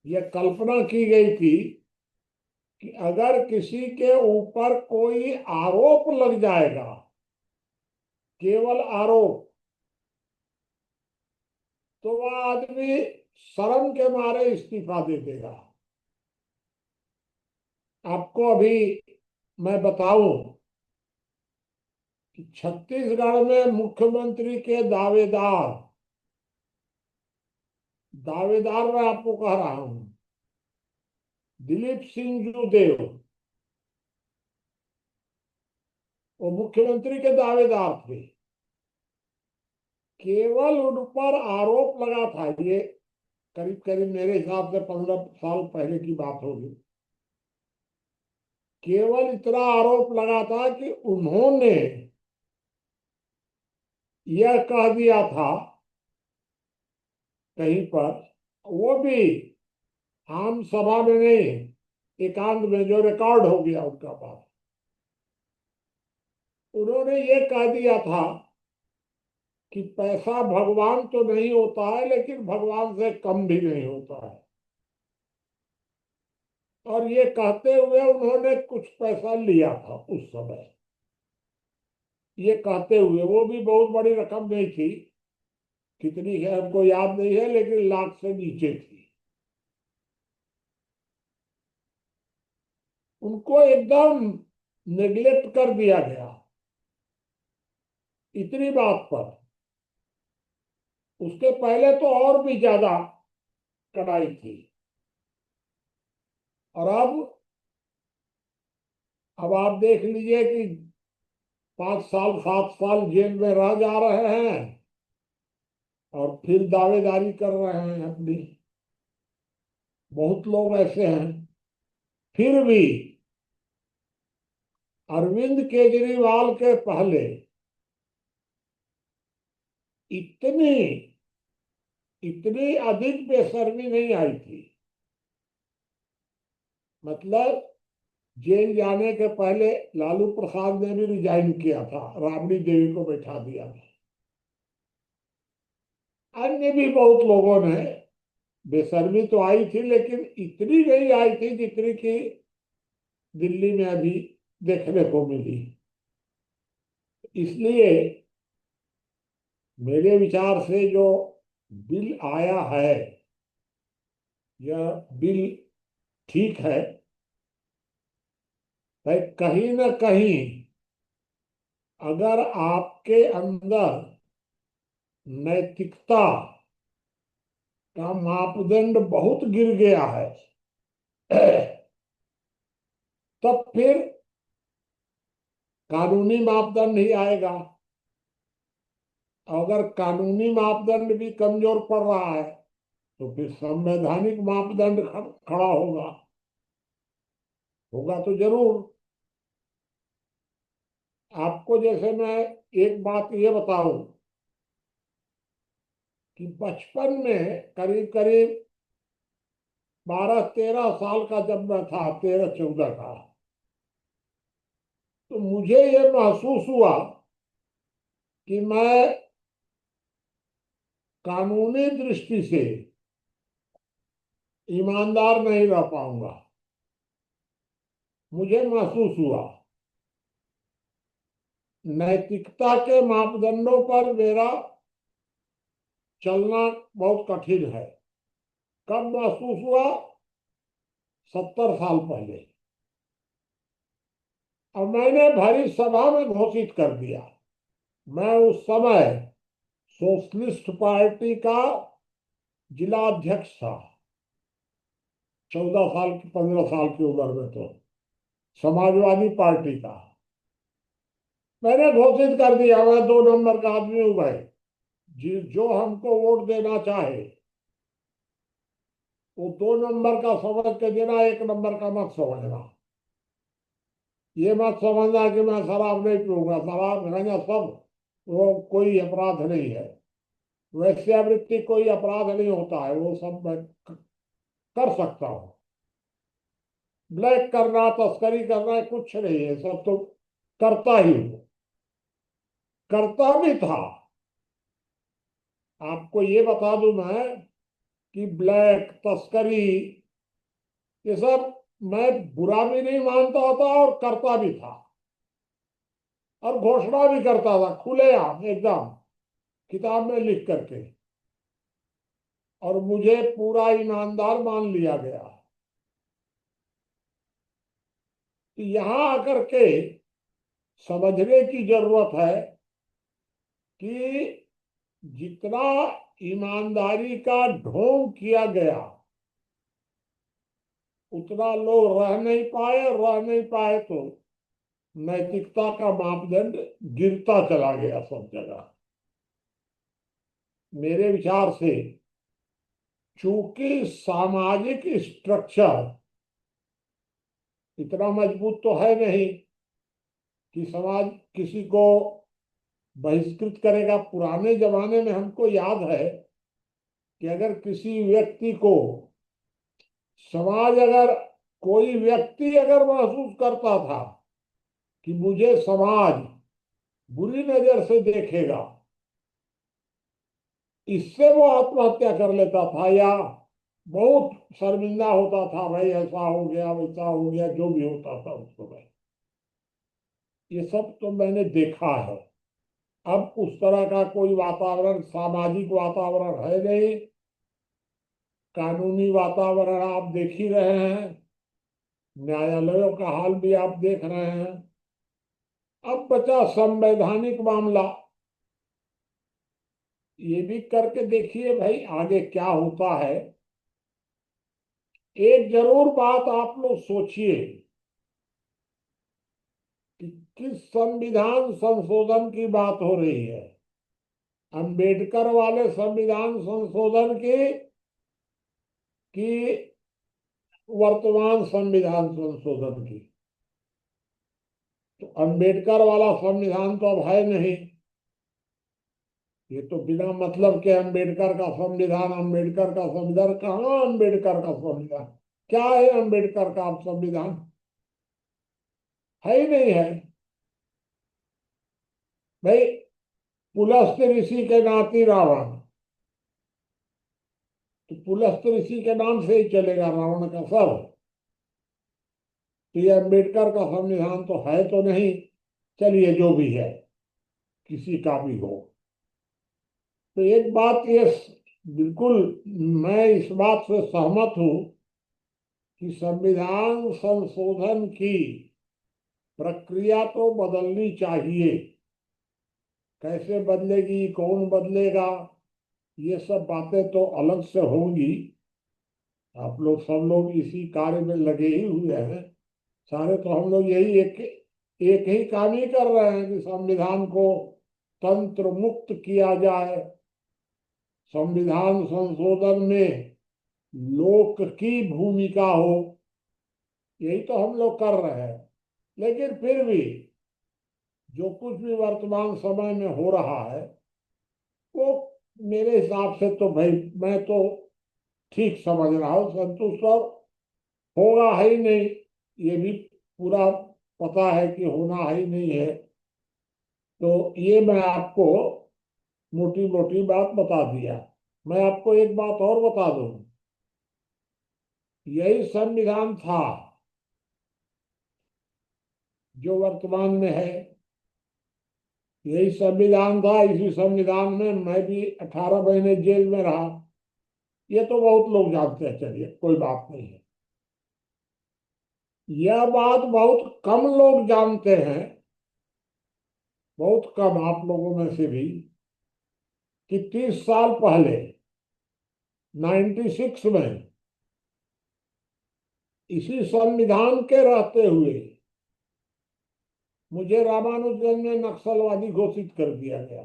यह कल्पना की गई थी कि अगर किसी के ऊपर कोई आरोप लग जाएगा, केवल आरोप, तो वह आदमी शर्म के मारे इस्तीफा दे देगा। आपको अभी मैं बताऊं कि छत्तीसगढ़ में मुख्यमंत्री के दावेदार मैं आपको कह रहा हूं, दिलीप सिंह जूदेव, वो मुख्यमंत्री के दावेदार थे। केवल उन पर आरोप लगा था, ये करीब करीब मेरे हिसाब से 15 साल पहले की बात होगी। केवल इतना आरोप लगा था कि उन्होंने यह कह दिया था कहीं पर, वो भी आम सभा में नहीं, एकांत में, जो रिकॉर्ड हो गया उनका पास। उन्होंने ये कह दिया था कि पैसा भगवान तो नहीं होता है, लेकिन भगवान से कम भी नहीं होता है। और ये कहते हुए उन्होंने कुछ पैसा लिया था उस समय। ये कहते हुए, वो भी बहुत बड़ी रकम नहीं थी, कितनी है हमको याद नहीं है, लेकिन लाख से नीचे थी। उनको एकदम नेग्लेक्ट कर दिया गया इतनी बात पर। उसके पहले तो और भी ज्यादा कड़ाई थी। और अब आप देख लीजिए कि 5 साल 7 साल जेल में रह जा रहे हैं और फिर दावेदारी कर रहे हैं अपनी। बहुत लोग ऐसे हैं। फिर भी अरविंद केजरीवाल के पहले इतनी इतनी अधिक बेशर्मी नहीं आई थी। मतलब जेल जाने के पहले लालू प्रसाद ने भी रिजाइन किया था, राबड़ी देवी को बैठा दिया था। अन्य भी बहुत लोगों ने, बेशर्मी तो आई थी लेकिन इतनी नहीं आई थी जितनी कि दिल्ली में अभी देखने को मिली। इसलिए मेरे विचार से जो बिल आया है, यह बिल ठीक है। भाई कहीं ना कहीं अगर आपके अंदर नैतिकता का मापदंड बहुत गिर गया है तब फिर कानूनी मापदंड ही आएगा। अगर कानूनी मापदंड भी कमजोर पड़ रहा है तो फिर संवैधानिक मापदंड खड़ा होगा। होगा तो जरूर। आपको जैसे मैं एक बात ये बताऊं कि बचपन में करीब करीब 12-13 साल का जब मैं था, 13-14 का, तो मुझे ये महसूस हुआ कि मैं कानूनी दृष्टि से ईमानदार नहीं रह पाऊंगा। मुझे महसूस हुआ नैतिकता के मापदंडों पर मेरा चलना बहुत कठिन है। कब महसूस हुआ? 70 साल पहले। और मैंने भरी सभा में घोषित कर दिया। मैं उस समय सोशलिस्ट पार्टी का जिला अध्यक्ष था, 14 साल की 15 साल की उम्र में। तो समाजवादी पार्टी का मैंने घोषित कर दिया, मैं 2 नंबर का आदमी हूं भाई। जो हमको वोट देना चाहे वो 2 नंबर का समझ के देना, 1 नंबर का मत समझना। ये मत समझना कि मैं शराब नहीं पीऊंगा, शराब गांजा सब वो कोई अपराध नहीं है। वैश्यावृत्ति कोई अपराध नहीं होता है, वो सब मैं कर सकता हूँ। ब्लैक करना, तस्करी करना कुछ नहीं है, सब तो करता ही हूँ, करता भी था। आपको ये बता दूं मैं कि ब्लैक तस्करी ये सब मैं बुरा भी नहीं मानता था और करता भी था और घोषणा भी करता था खुलेआम एकदम, किताब में लिख करके। और मुझे पूरा ईमानदार मान लिया गया। कि यहां आकर के समझने की जरूरत है कि जितना ईमानदारी का ढोंग किया गया उतना लोग रह नहीं पाए तो नैतिकता का मापदंड गिरता चला गया सब जगह। मेरे विचार से चूंकि सामाजिक स्ट्रक्चर इतना मजबूत तो है नहीं कि समाज किसी को बहिष्कृत करेगा। पुराने जमाने में हमको याद है कि अगर किसी व्यक्ति को समाज, अगर कोई व्यक्ति अगर महसूस करता था कि मुझे समाज बुरी नजर से देखेगा, इससे वो आत्महत्या कर लेता था या बहुत शर्मिंदा होता था, भाई ऐसा हो गया वैसा हो गया, जो भी होता था उस समय। ये सब तो मैंने देखा है। अब उस तरह का कोई वातावरण, सामाजिक वातावरण है नहीं। कानूनी वातावरण आप देख ही रहे हैं, न्यायालयों का हाल भी आप देख रहे हैं। अब बचा संवैधानिक मामला, ये भी करके देखिए भाई आगे क्या होता है। एक जरूर बात आप लोग सोचिए कि किस संविधान संशोधन की बात हो रही है। अंबेडकर वाले संविधान संशोधन की वर्तमान संविधान संशोधन की? तो अंबेडकर वाला संविधान तो अब है नहीं। ये तो बिना मतलब के अंबेडकर का संविधान, अंबेडकर का संविधान कहाँ? अंबेडकर का संविधान क्या है? अंबेडकर का संविधान है ही नहीं है भाई। पुलस्त ऋषि के नाती रावण, तो पुलस्त ऋषि के नाम से ही चलेगा रावण का सब। तो ये अंबेडकर का संविधान तो है तो नहीं। चलिए जो भी है, किसी का भी हो, तो एक बात ये बिल्कुल मैं इस बात से सहमत हूं कि संविधान संशोधन की प्रक्रिया तो बदलनी चाहिए। कैसे बदलेगी, कौन बदलेगा, ये सब बातें तो अलग से होंगी। आप लोग सब लोग इसी कार्य में लगे ही हुए हैं सारे। तो हम लोग यही एक ही काम ही कर रहे हैं कि संविधान को तंत्र मुक्त किया जाए, संविधान संशोधन में लोक की भूमिका हो। यही तो हम लोग कर रहे हैं। लेकिन फिर भी जो कुछ भी वर्तमान समय में हो रहा है वो मेरे हिसाब से तो भाई मैं तो ठीक समझ रहा हूँ, संतुष्ट। और होगा है ही नहीं, ये भी पूरा पता है कि होना है ही नहीं है। तो ये मैं आपको मोटी मोटी बात बता दिया। मैं आपको एक बात और बता दूं, यही संविधान था जो वर्तमान में है। यही संविधान था, इसी संविधान में मैं भी 18 महीने जेल में रहा। ये तो बहुत लोग जानते हैं, चलिए कोई बात नहीं है। यह बात बहुत कम लोग जानते हैं, बहुत कम आप लोगों में से भी, कि 30 साल पहले 96 में इसी संविधान के रहते हुए मुझे रामानुजगंज में नक्सलवादी घोषित कर दिया गया।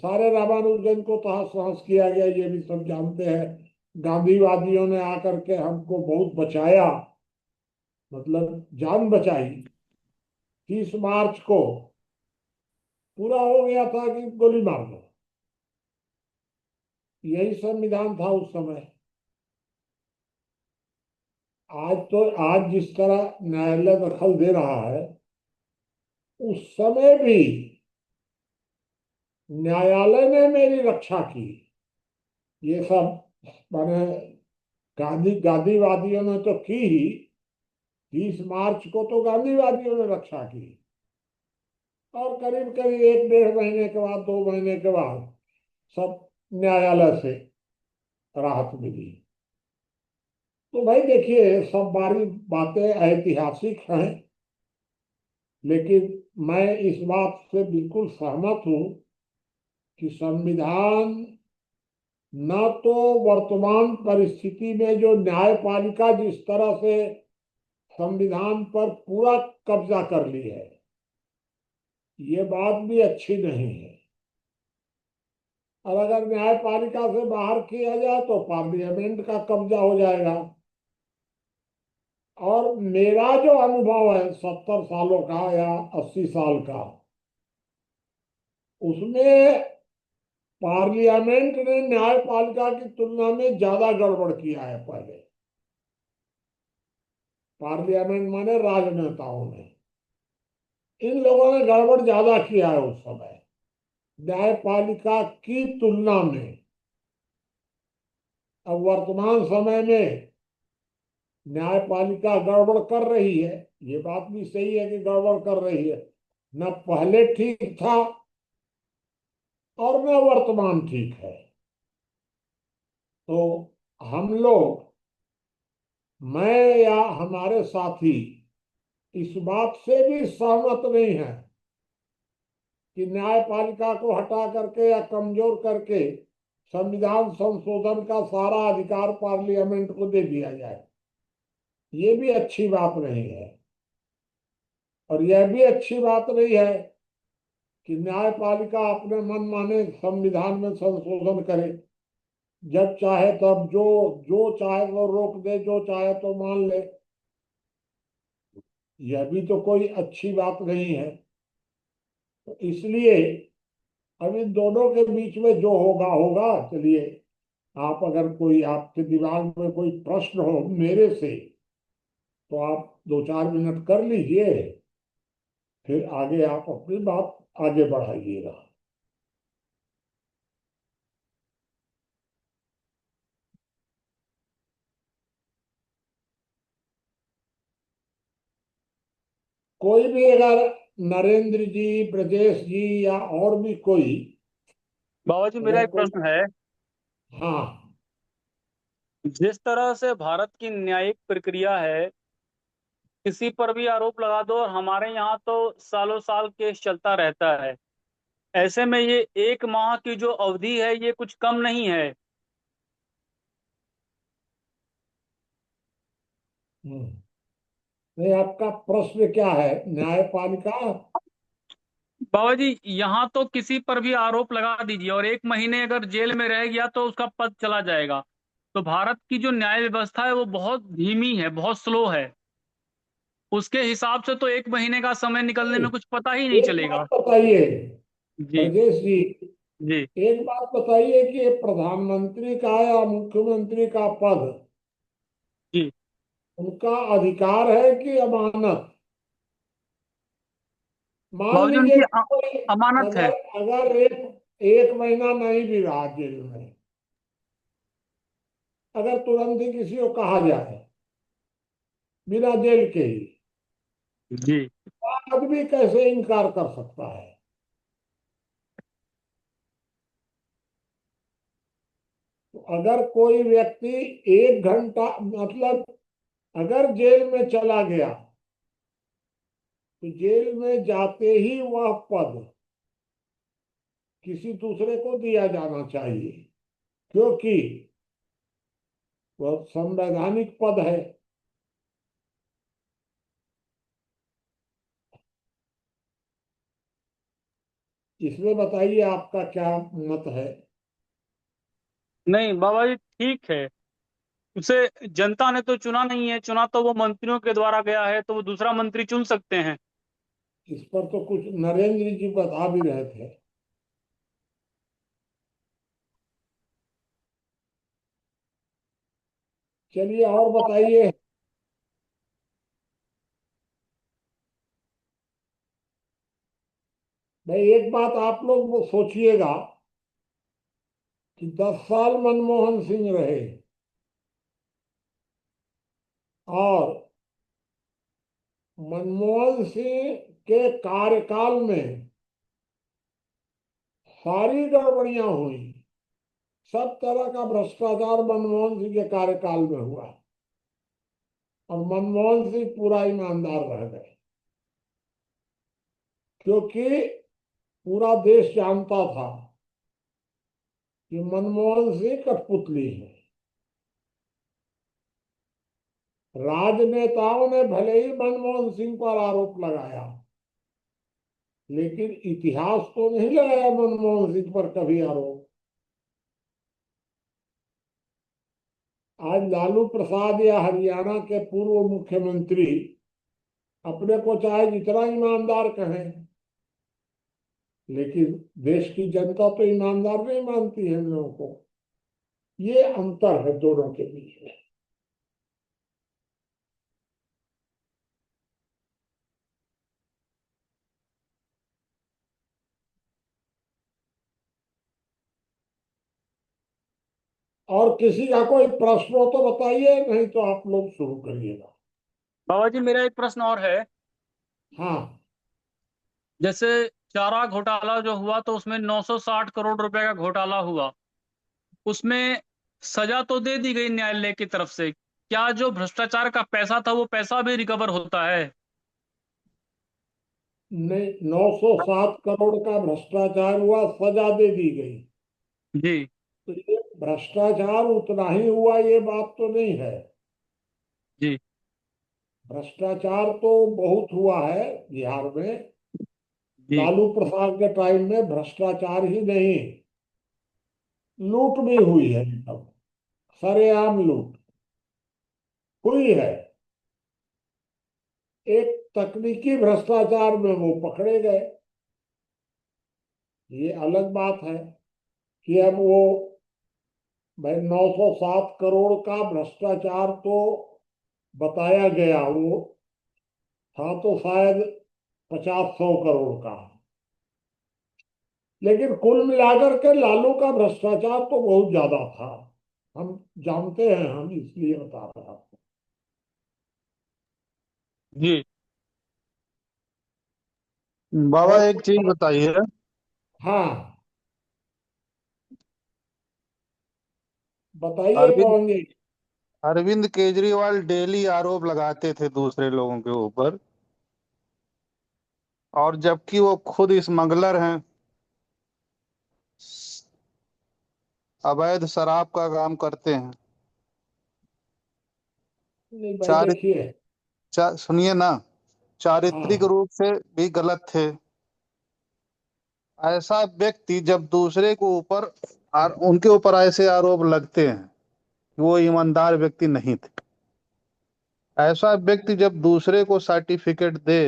सारे रामानुजगंज को तहस नहस किया गया, ये भी सब जानते हैं। गांधीवादियों ने आकर के हमको बहुत बचाया, मतलब जान बचाई। 30 मार्च को पूरा हो गया था कि गोली मार दो। यही संविधान था उस समय। आज जिस तरह न्यायालय दखल दे रहा है, उस समय भी न्यायालय ने मेरी रक्षा की। ये सब माने गांधीवादियों ने तो की ही। 30 मार्च को तो गांधीवादियों ने रक्षा की, और करीब करीब 1-1.5 महीने के बाद, 2 महीने के बाद सब न्यायालय से राहत मिली। तो भाई देखिए, सब बारी बातें ऐतिहासिक हैं, लेकिन मैं इस बात से बिल्कुल सहमत हूं कि संविधान न तो वर्तमान परिस्थिति में जो न्यायपालिका जिस तरह से संविधान पर पूरा कब्जा कर ली है, ये बात भी अच्छी नहीं है। और अगर न्यायपालिका से बाहर किया जाए तो पार्लियामेंट का कब्जा हो जाएगा। और मेरा जो अनुभव है 70 सालों का या 80 साल का, उसमें पार्लियामेंट ने न्यायपालिका की तुलना में ज्यादा गड़बड़ किया है। पहले पार्लियामेंट माने राजनेताओं ने, इन लोगों ने गड़बड़ ज्यादा किया है उस समय न्यायपालिका की तुलना में। अब वर्तमान समय में न्यायपालिका गड़बड़ कर रही है, ये बात भी सही है कि गड़बड़ कर रही है, न पहले ठीक था और न वर्तमान ठीक है। तो हम लोग, मैं या हमारे साथी, इस बात से भी सहमत नहीं है कि न्यायपालिका को हटा करके या कमजोर करके संविधान संशोधन का सारा अधिकार पार्लियामेंट को दे दिया जाए। ये भी अच्छी बात नहीं है। और यह भी अच्छी बात नहीं है कि न्यायपालिका अपने मन माने संविधान में संशोधन करे, जब चाहे तब जो जो चाहे वो रोक दे, जो चाहे तो मान ले। यह भी तो कोई अच्छी बात नहीं है। तो इसलिए अब इन दोनों के बीच में जो होगा होगा। चलिए, आप अगर कोई, आपके दिमाग में कोई प्रश्न हो मेरे से, तो आप 2-4 मिनट कर लीजिए, फिर आगे आप अपनी बात आगे बढ़ाइएगा। कोई भी अगर, नरेंद्र जी, ब्रजेश जी या और भी कोई, बाबा जी मेरा अगर एक कोई, प्रश्न है। हाँ, जिस तरह से भारत की न्यायिक प्रक्रिया है, किसी पर भी आरोप लगा दो और हमारे यहाँ तो सालों साल केस चलता रहता है। ऐसे में ये 1 माह की जो अवधि है ये कुछ कम नहीं है। नहीं, आपका प्रश्न क्या है? न्यायपालिका, बाबा जी यहाँ तो किसी पर भी आरोप लगा दीजिए और 1 महीने अगर जेल में रह गया तो उसका पद चला जाएगा। तो भारत की जो न्याय व्यवस्था है वो बहुत धीमी है, बहुत स्लो है। उसके हिसाब से तो 1 महीने का समय निकलने में कुछ पता ही नहीं एक चलेगा। बात बताइए जी। ब्रजेश जी, जी। एक बात बताइए कि ये प्रधानमंत्री का या मुख्यमंत्री का पद, जी। उनका अधिकार है कि अमानत? मान बाबा जी लीजिए उनकी कि कोई, अमानत है। अगर अगर एक एक महीना नहीं भी रहा जेल में, अगर तुरंत ही किसी को कहा जाए बिना जेल के ही, जी। आदमी कैसे इनकार कर सकता है? तो अगर कोई व्यक्ति 1 घंटा, मतलब अगर जेल में चला गया, तो जेल में जाते ही वह पद किसी दूसरे को दिया जाना चाहिए, क्योंकि वह संवैधानिक पद है। इसमें बताइए आपका क्या मत है? नहीं बाबा जी ठीक है। उसे जनता ने तो चुना नहीं है, चुना तो वो मंत्रियों के द्वारा गया है, तो वो दूसरा मंत्री चुन सकते हैं। इस पर तो कुछ नरेंद्र जी बता भी रहे थे। चलिए और बताइए। भाई, एक बात आप लोग वो सोचिएगा कि 10 साल मनमोहन सिंह रहे और मनमोहन सिंह के कार्यकाल में सारी गड़बड़ियां हुई। सब तरह का भ्रष्टाचार मनमोहन सिंह के कार्यकाल में हुआ और मनमोहन सिंह पूरा ईमानदार रह गए, क्योंकि पूरा देश जानता था कि मनमोहन सिंह कठपुतली है। राजनेताओं ने भले ही मनमोहन सिंह पर आरोप लगाया, लेकिन इतिहास तो नहीं लगाया मनमोहन सिंह पर कभी आरोप। आज लालू प्रसाद या हरियाणा के पूर्व मुख्यमंत्री अपने को चाहे जितना ईमानदार कहें, लेकिन देश की जनता तो ईमानदार नहीं मानती है इन लोगों को। ये अंतर है दोनों के बीच में। और किसी का कोई प्रश्न हो तो बताइए, नहीं तो आप लोग शुरू करिएगा। बाबा जी मेरा एक प्रश्न और है। हाँ, जैसे चारा घोटाला जो हुआ तो उसमें 960 करोड़ रुपए का घोटाला हुआ, उसमें सजा तो दे दी गई न्यायालय की तरफ से। क्या जो भ्रष्टाचार का पैसा था वो पैसा भी रिकवर होता है? नहीं, 907 करोड़ का भ्रष्टाचार हुआ, सजा दे दी गई। जी। तो ये भ्रष्टाचार उतना ही हुआ, ये बात तो नहीं है। जी। भ्रष्टाचार तो बहुत हुआ है बिहार में। जी। लालू प्रसाद के टाइम में भ्रष्टाचार ही नहीं, लूट भी हुई है, सब सरेआम लूट हुई है। एक तकनीकी भ्रष्टाचार में वो पकड़े गए, ये अलग बात है कि अब वो भाई 907 करोड़ का भ्रष्टाचार तो बताया गया, वो था तो शायद 50-100 करोड़ का। लेकिन कुल मिलाकर के लालू का भ्रष्टाचार तो बहुत ज्यादा था, हम जानते हैं, हम इसलिए बता रहे हैं आपको। जी। बाबा और एक चीज बताइए, हाँ, बताइए अरविंद पवन जी। अरविंद केजरीवाल डेली आरोप लगाते थे दूसरे लोगों के ऊपर, और जबकि वो खुद स्मगलर हैं, अवैध शराब का काम करते हैं। नहीं भाई चारित देखिए। सुनिए ना, चारित्रिक हाँ, रूप से भी गलत थे। ऐसा व्यक्ति जब दूसरे को ऊपर उनके ऊपर ऐसे आरोप लगते हैं कि वो ईमानदार व्यक्ति नहीं थे, ऐसा व्यक्ति जब दूसरे को सर्टिफिकेट दे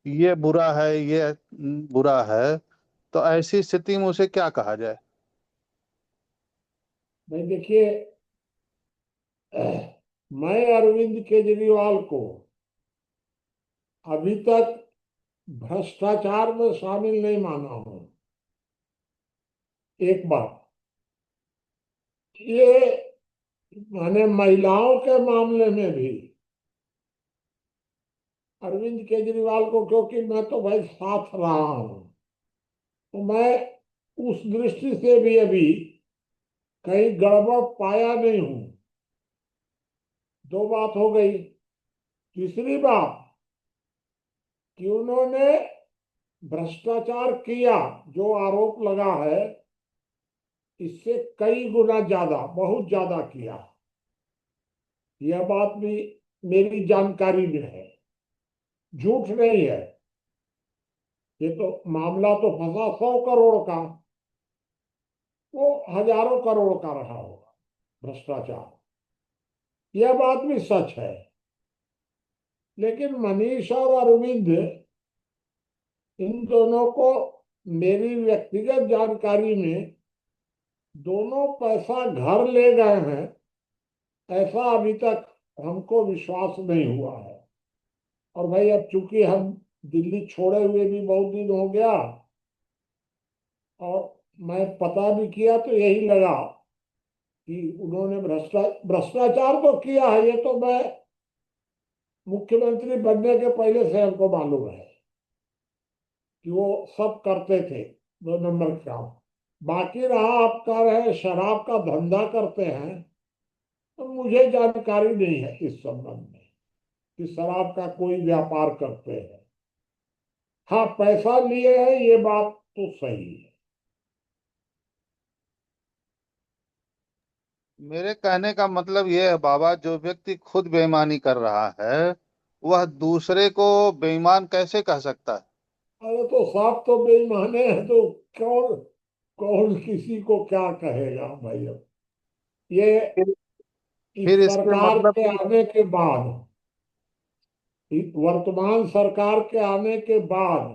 ये बुरा है, ये बुरा है, तो ऐसी स्थिति में उसे क्या कहा जाए? भाई देखिए, मैं अरविंद केजरीवाल को अभी तक भ्रष्टाचार में शामिल नहीं माना हूं। एक बात ये, माने महिलाओं के मामले में भी अरविंद केजरीवाल को, क्योंकि मैं तो भाई साथ रहा हूं, तो मैं उस दृष्टि से भी अभी कहीं गड़बड़ पाया नहीं हूं। दो बात हो गई। तीसरी बात कि उन्होंने भ्रष्टाचार किया, जो आरोप लगा है इससे कई गुना ज्यादा, बहुत ज्यादा किया, यह बात भी मेरी जानकारी में है, झूठ नहीं है। ये तो मामला तो फंसा 100 करोड़ का, वो हजारों करोड़ का रहा होगा भ्रष्टाचार, यह बात भी सच है। लेकिन मनीष और अरविंद, इन दोनों को मेरी व्यक्तिगत जानकारी में दोनों पैसा घर ले गए हैं, ऐसा अभी तक हमको विश्वास नहीं हुआ है। और भाई अब चूंकि हम दिल्ली छोड़े हुए भी बहुत दिन हो गया, और मैं पता भी किया तो यही लगा कि उन्होंने भ्रष्टाचार तो किया है, ये तो मैं मुख्यमंत्री बनने के पहले से हमको मालूम है कि वो सब करते थे, 2 नंबर का काम। बाकी रहा आप कह रहे हैं शराब का धंधा करते हैं, तो मुझे जानकारी नहीं है इस संबंध में कि शराब का कोई व्यापार करते हैं। हाँ, पैसा लिए हैं, ये बात तो सही है। मेरे कहने का मतलब ये है बाबा, जो व्यक्ति खुद बेईमानी कर रहा है वह दूसरे को बेईमान कैसे कह सकता है? अरे तो साफ तो बेईमाने हैं, तो कौन कौन किसी को क्या कहेगा भाई। अब ये फिर इस फिर इसके सरकार मतलब के कि आने के बाद, वर्तमान सरकार के आने के बाद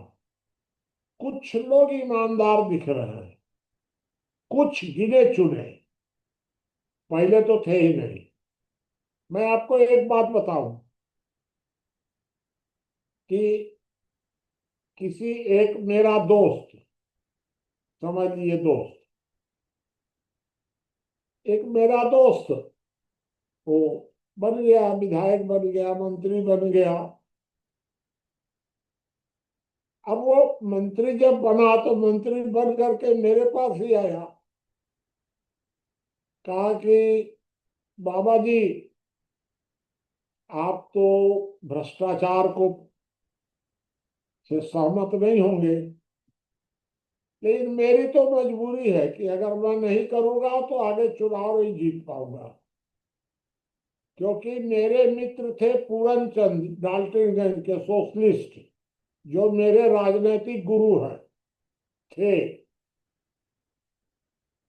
कुछ लोग ईमानदार दिख रहे हैं, कुछ गिने चुने, पहले तो थे ही नहीं। मैं आपको एक बात बताऊं कि किसी, एक मेरा दोस्त, समझ लीजिए दोस्त, एक मेरा दोस्त, वो बन गया, विधायक बन गया, मंत्री बन गया, अब वो मंत्री जब बना तो मंत्री बन करके मेरे पास ही आया, कहा कि बाबा जी आप तो भ्रष्टाचार को से सहमत नहीं होंगे, लेकिन मेरी तो मजबूरी है कि अगर मैं नहीं करूंगा तो आगे चुनाव नहीं जीत पाऊंगा। क्योंकि मेरे मित्र थे पूरन चंद डाल्टनगंज के सोशलिस्ट, जो मेरे राजनीतिक गुरु हैं थे,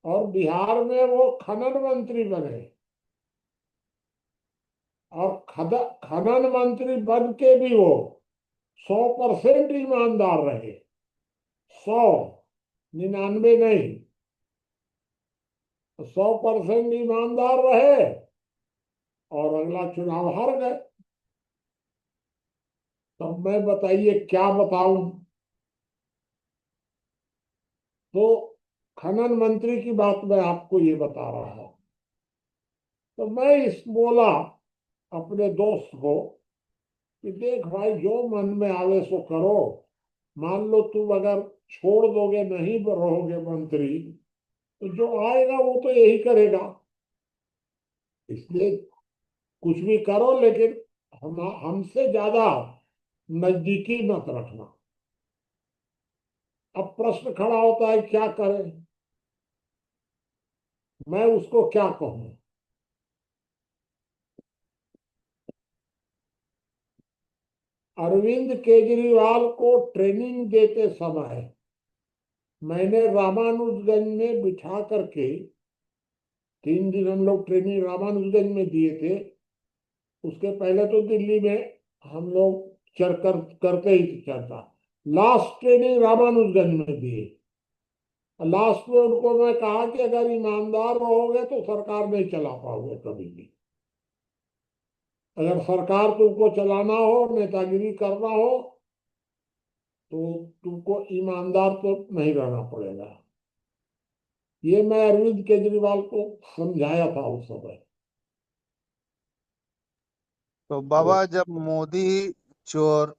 और बिहार में वो खनन मंत्री बने, और खनन मंत्री बन के भी वो 100% ईमानदार रहे। 100, 99 नहीं, 100% ईमानदार रहे, और अगला चुनाव हार गए। तब मैं बताइए क्या बताऊं। तो खनन मंत्री की बात मैं आपको ये बता रहा हूं। तो मैं इस बोला अपने दोस्त को कि देख भाई, जो मन में आवे सो करो। मान लो तुम अगर छोड़ दोगे, नहीं रहोगे मंत्री, तो जो आएगा वो तो यही करेगा। इसलिए कुछ भी करो, लेकिन हमसे ज्यादा नजदीकी मत रखना। अब प्रश्न खड़ा होता है क्या करें, मैं उसको क्या कहूं। अरविंद केजरीवाल को ट्रेनिंग देते समय मैंने रामानुजगंज में बिठा करके, 3 दिन हम लोग ट्रेनिंग रामानुजगंज में दिए थे। उसके पहले तो दिल्ली में हम लोग करते ही थे चर्चा। लास्ट ट्रेनिंग रामानुजगंज में दिए। लास्ट में उनको मैं कहा कि अगर ईमानदार रहोगे तो सरकार नहीं चला पाओगे कभी भी। अगर सरकार तुमको चलाना हो, नेतागिरी करना हो, तो तुमको ईमानदार तो नहीं रहना पड़ेगा। ये मैं अरविंद केजरीवाल को समझाया था उस समय। तो बाबा जब मोदी चोर,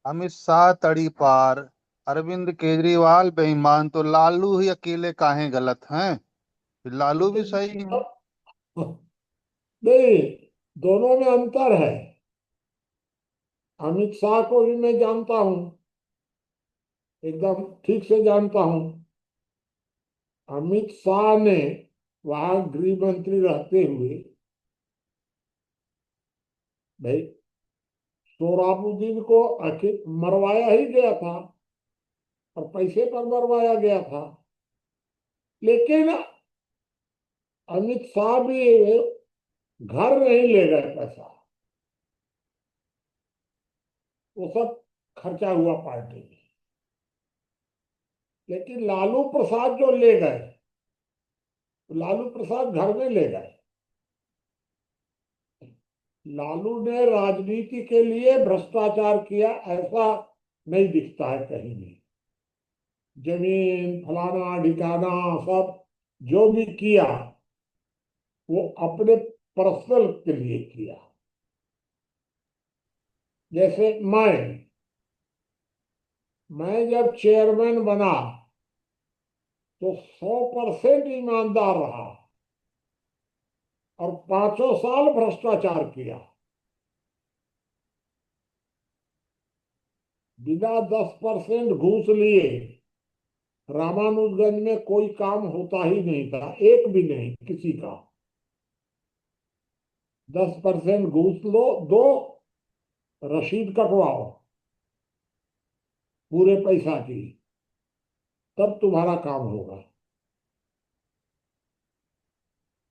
अमित शाह तड़ी पार, अरविंद केजरीवाल बेईमान, तो लालू ही अकेले काहे गलत हैं? लालू भी सही है। नहीं, दोनों में अंतर है। अमित शाह को भी मैं जानता हूं, एकदम ठीक से जानता हूं। अमित शाह ने वहां गृह मंत्री रहते हुए, भाई, सोहराबुद्दीन को आखिर मरवाया ही गया था, और पैसे पर मरवाया गया था। लेकिन अमित शाह भी घर नहीं ले गए पैसा, वो सब खर्चा हुआ पार्टी में। लेकिन लालू प्रसाद जो ले गए, तो लालू प्रसाद घर में ले गए। लालू ने राजनीति के लिए भ्रष्टाचार किया ऐसा नहीं दिखता है कहीं भी। जमीन फलाना ढिकाना सब जो भी किया, वो अपने पर्सनल के लिए किया। जैसे मैं जब चेयरमैन बना तो 100% ईमानदार रहा, और 5 साल भ्रष्टाचार किया। बिना 10% घूस लिए रामानुजगंज में कोई काम होता ही नहीं था, एक भी नहीं किसी का। 10% घूस लो, दो, रसीद कटवाओ पूरे पैसा की, तब तुम्हारा काम होगा।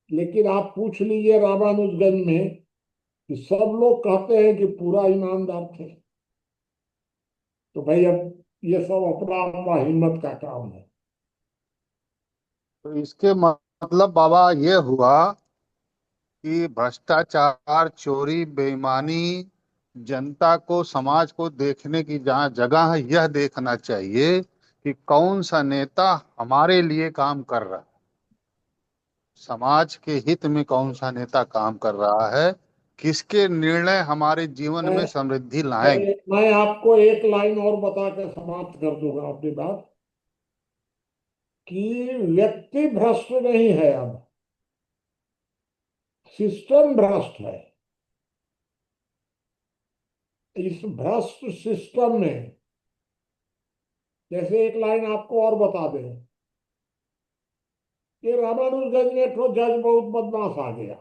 लेकिन आप पूछ लीजिए रामानुजगंज में कि सब लोग कहते हैं कि पूरा ईमानदार थे। तो भाई अब ये सब अपना अपना हिम्मत का काम है। तो इसके मतलब बाबा ये हुआ कि भ्रष्टाचार, चोरी, बेईमानी, जनता को, समाज को देखने की जहाँ जगह है, यह देखना चाहिए कि कौन सा नेता हमारे लिए काम कर रहा है, समाज के हित में कौन सा नेता काम कर रहा है। किसके निर्णय हमारे जीवन में मैं समृद्धि लाएंगे। मैं आपको एक लाइन और बता के समाप्त कर दूंगा अपनी बात, कि व्यक्ति भ्रष्ट नहीं है, अब सिस्टम भ्रष्ट है। इस भ्रष्ट सिस्टम में, जैसे एक लाइन आपको और बता दें कि रामानुजगंज में तो जज बहुत बदमाश आ गया,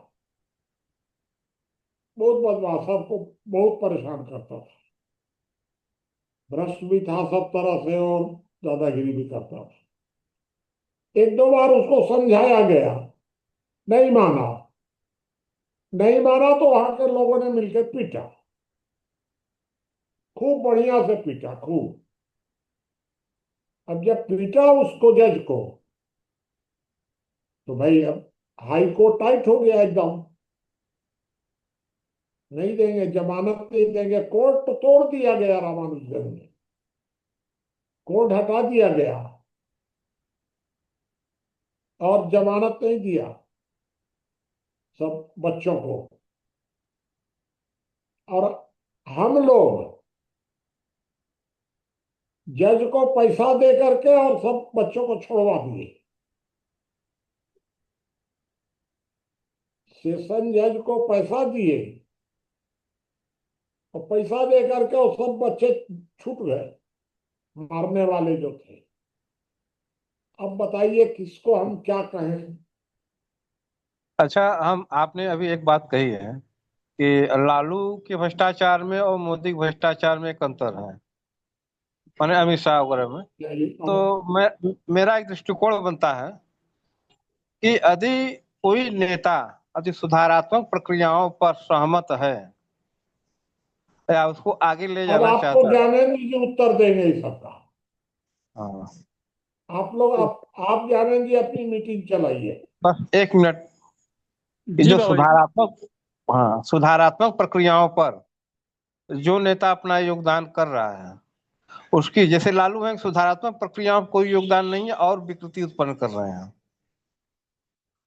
बहुत बदमाश, सबको बहुत परेशान करता था, भ्रष्ट भी था सब तरह से और दादागिरी भी करता था। एक दो बार उसको समझाया गया, नहीं माना, नहीं माना तो वहां के लोगों ने मिलकर पीटा, खूब बढ़िया से पीटा, खूब। अब जब पीटा उसको, जज को, तो भाई अब हाई कोर्ट टाइट हो गया एकदम, नहीं देंगे जमानत, नहीं देंगे। कोर्ट तो तोड़ दिया गया रामानुजगंज में, कोर्ट हटा दिया गया और जमानत नहीं दिया सब बच्चों को। और हम लोग जज को पैसा दे करके और सब बच्चों को छोड़वा दिए, सेशन जज को पैसा दिए और पैसा दे करके वो सब बच्चे छूट गए, मारने वाले जो थे। अब बताइए किसको हम क्या कहें। अच्छा, हम आपने अभी एक बात कही है कि लालू के भ्रष्टाचार में और मोदी के भ्रष्टाचार में एक अंतर है, माने अमित शाह वगैरह में। तो मेरा एक दृष्टिकोण बनता है कि यदि कोई नेता यदि सुधारात्मक प्रक्रियाओं पर सहमत है या उसको आगे ले अब जाना आपको चाहता है। ज्ञानेंद्र जी उत्तर देंगे इस सबका। हाँ, आप लोग, आप ज्ञानेंद्र जी अपनी मीटिंग चलाइए। बस एक मिनट। कि जी जो बाबा जी। सुधारात्मक, हाँ, सुधारात्मक प्रक्रियाओं पर जो नेता अपना योगदान कर रहा है, उसकी, जैसे लालू है, सुधारात्मक प्रक्रियाओं में कोई योगदान नहीं है और विकृति उत्पन्न कर रहे हैं,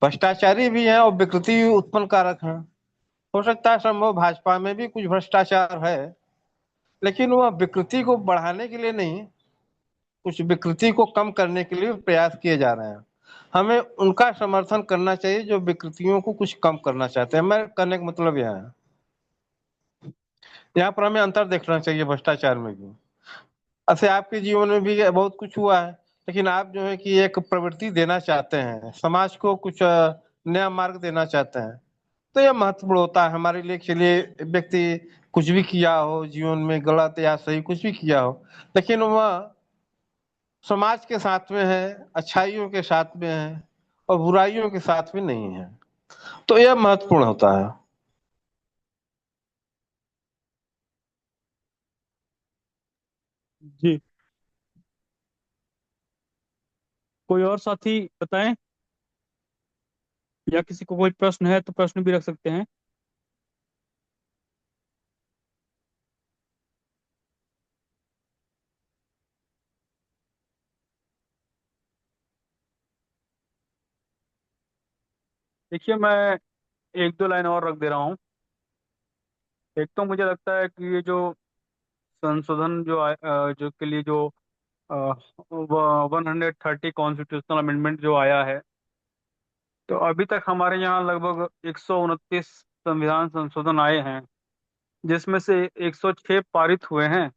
भ्रष्टाचारी भी हैं और विकृति भी उत्पन्न कारक हैं। हो सकता है संभव भाजपा में भी कुछ भ्रष्टाचार है, लेकिन वह विकृति को बढ़ाने के लिए नहीं, कुछ विकृति को कम करने के लिए प्रयास किए जा रहे हैं। हमें उनका समर्थन करना चाहिए जो विकृतियों को कुछ कम करना चाहते हैं। मैं कहने का मतलब यह है, यहाँ पर हमें अंतर देखना चाहिए भ्रष्टाचार में भी। ऐसे आपके जीवन में भी बहुत कुछ हुआ है, लेकिन आप जो है कि एक प्रवृत्ति देना चाहते हैं, समाज को कुछ नया मार्ग देना चाहते हैं, तो यह महत्वपूर्ण होता है हमारे लिए। चलिए, व्यक्ति कुछ भी किया हो जीवन में, गलत या सही कुछ भी किया हो, लेकिन वह समाज के साथ में है, अच्छाइयों के साथ में है और बुराइयों के साथ में नहीं है, तो यह महत्वपूर्ण होता है। जी, कोई और साथी बताएं, या किसी को कोई प्रश्न है तो प्रश्न भी रख सकते हैं। देखिए, मैं एक दो लाइन और रख दे रहा हूँ। एक तो मुझे लगता है कि ये जो संशोधन जो के लिए जो 130 कॉन्स्टिट्यूशनल अमेंडमेंट जो आया है, तो अभी तक हमारे यहाँ लगभग 129 संविधान संशोधन आए हैं, जिसमें से 106 पारित हुए हैं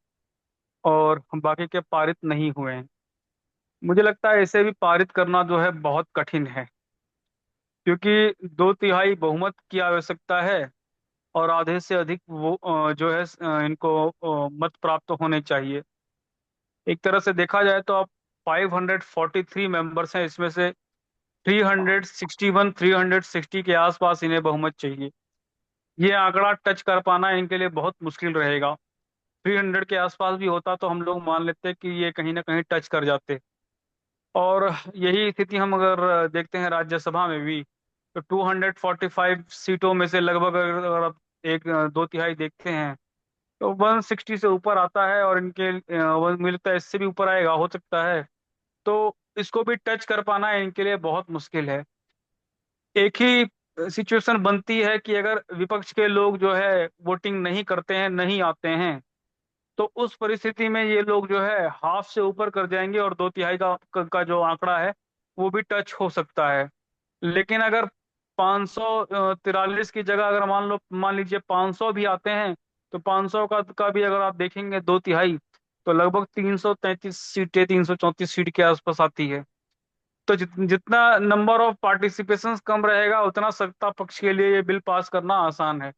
और बाकी के पारित नहीं हुए हैं। मुझे लगता है इसे भी पारित करना जो है बहुत कठिन है, क्योंकि 2/3 बहुमत की आवश्यकता है और आधे से अधिक वो जो है इनको मत प्राप्त होने चाहिए। एक तरह से देखा जाए तो अब 543 मेंबर्स हैं, इसमें से 361 360 के आसपास इन्हें बहुमत चाहिए। ये आंकड़ा टच कर पाना इनके लिए बहुत मुश्किल रहेगा। 300 के आसपास भी होता तो हम लोग मान लेते कि ये कहीं ना कहीं टच कर जाते। और यही स्थिति हम अगर देखते हैं राज्यसभा में भी, तो 245 सीटों में से लगभग अगर आप एक 2/3 देखते हैं तो 160 से ऊपर आता है, और इनके मुझे लगता है इससे भी ऊपर आएगा, हो सकता है। तो इसको भी टच कर पाना इनके लिए बहुत मुश्किल है। एक ही सिचुएशन बनती है कि अगर विपक्ष के लोग जो है वोटिंग नहीं करते हैं, नहीं आते हैं, तो उस परिस्थिति में ये लोग जो है हाफ से ऊपर कर जाएंगे और 2/3 का जो आंकड़ा है वो भी टच हो सकता है। लेकिन अगर 543 की जगह अगर मान लीजिए 500 भी आते हैं, तो 500 का भी अगर आप देखेंगे 2/3, तो लगभग 333 सीटें, 334 सीट के आसपास आती है। तो जितना नंबर ऑफ पार्टिसिपेशन कम रहेगा, उतना सत्ता पक्ष के लिए ये बिल पास करना आसान है।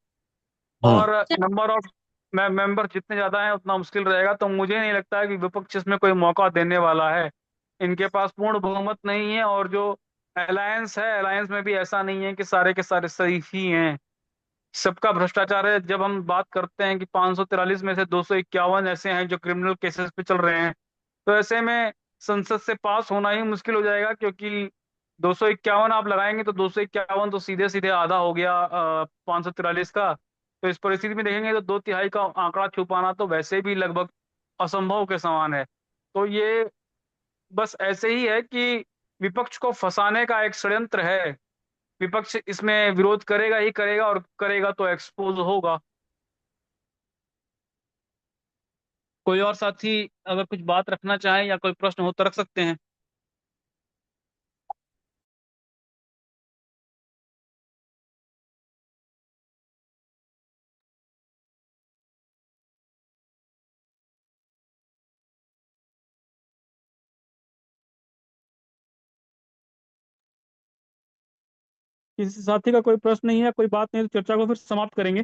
हम्म। और नंबर ऑफ मेंबर जितने ज्यादा हैं उतना मुश्किल रहेगा। तो मुझे नहीं लगता है कि विपक्ष इसमें कोई मौका देने वाला है। इनके पास पूर्ण बहुमत नहीं है, और जो अलायंस है, अलायंस में भी ऐसा नहीं है कि सारे के सारे सही ही हैं। सबका भ्रष्टाचार है। जब हम बात करते हैं कि 543 में से 251 ऐसे हैं जो क्रिमिनल केसेस पे चल रहे हैं, तो ऐसे में संसद से पास होना ही मुश्किल हो जाएगा, क्योंकि 251 आप लगाएंगे तो 251 तो सीधे सीधे आधा हो गया 543 का। तो इस परिस्थिति में देखेंगे तो 2/3 का आंकड़ा छुपाना तो वैसे भी लगभग असंभव के समान है। तो ये बस ऐसे ही है कि विपक्ष को फंसाने का एक षड्यंत्र है। विपक्ष इसमें विरोध करेगा ही करेगा, और करेगा तो एक्सपोज होगा। कोई और साथी अगर कुछ बात रखना चाहे या कोई प्रश्न हो तो रख सकते हैं। किसी साथी का कोई प्रश्न नहीं है, कोई बात नहीं, तो चर्चा को फिर समाप्त करेंगे।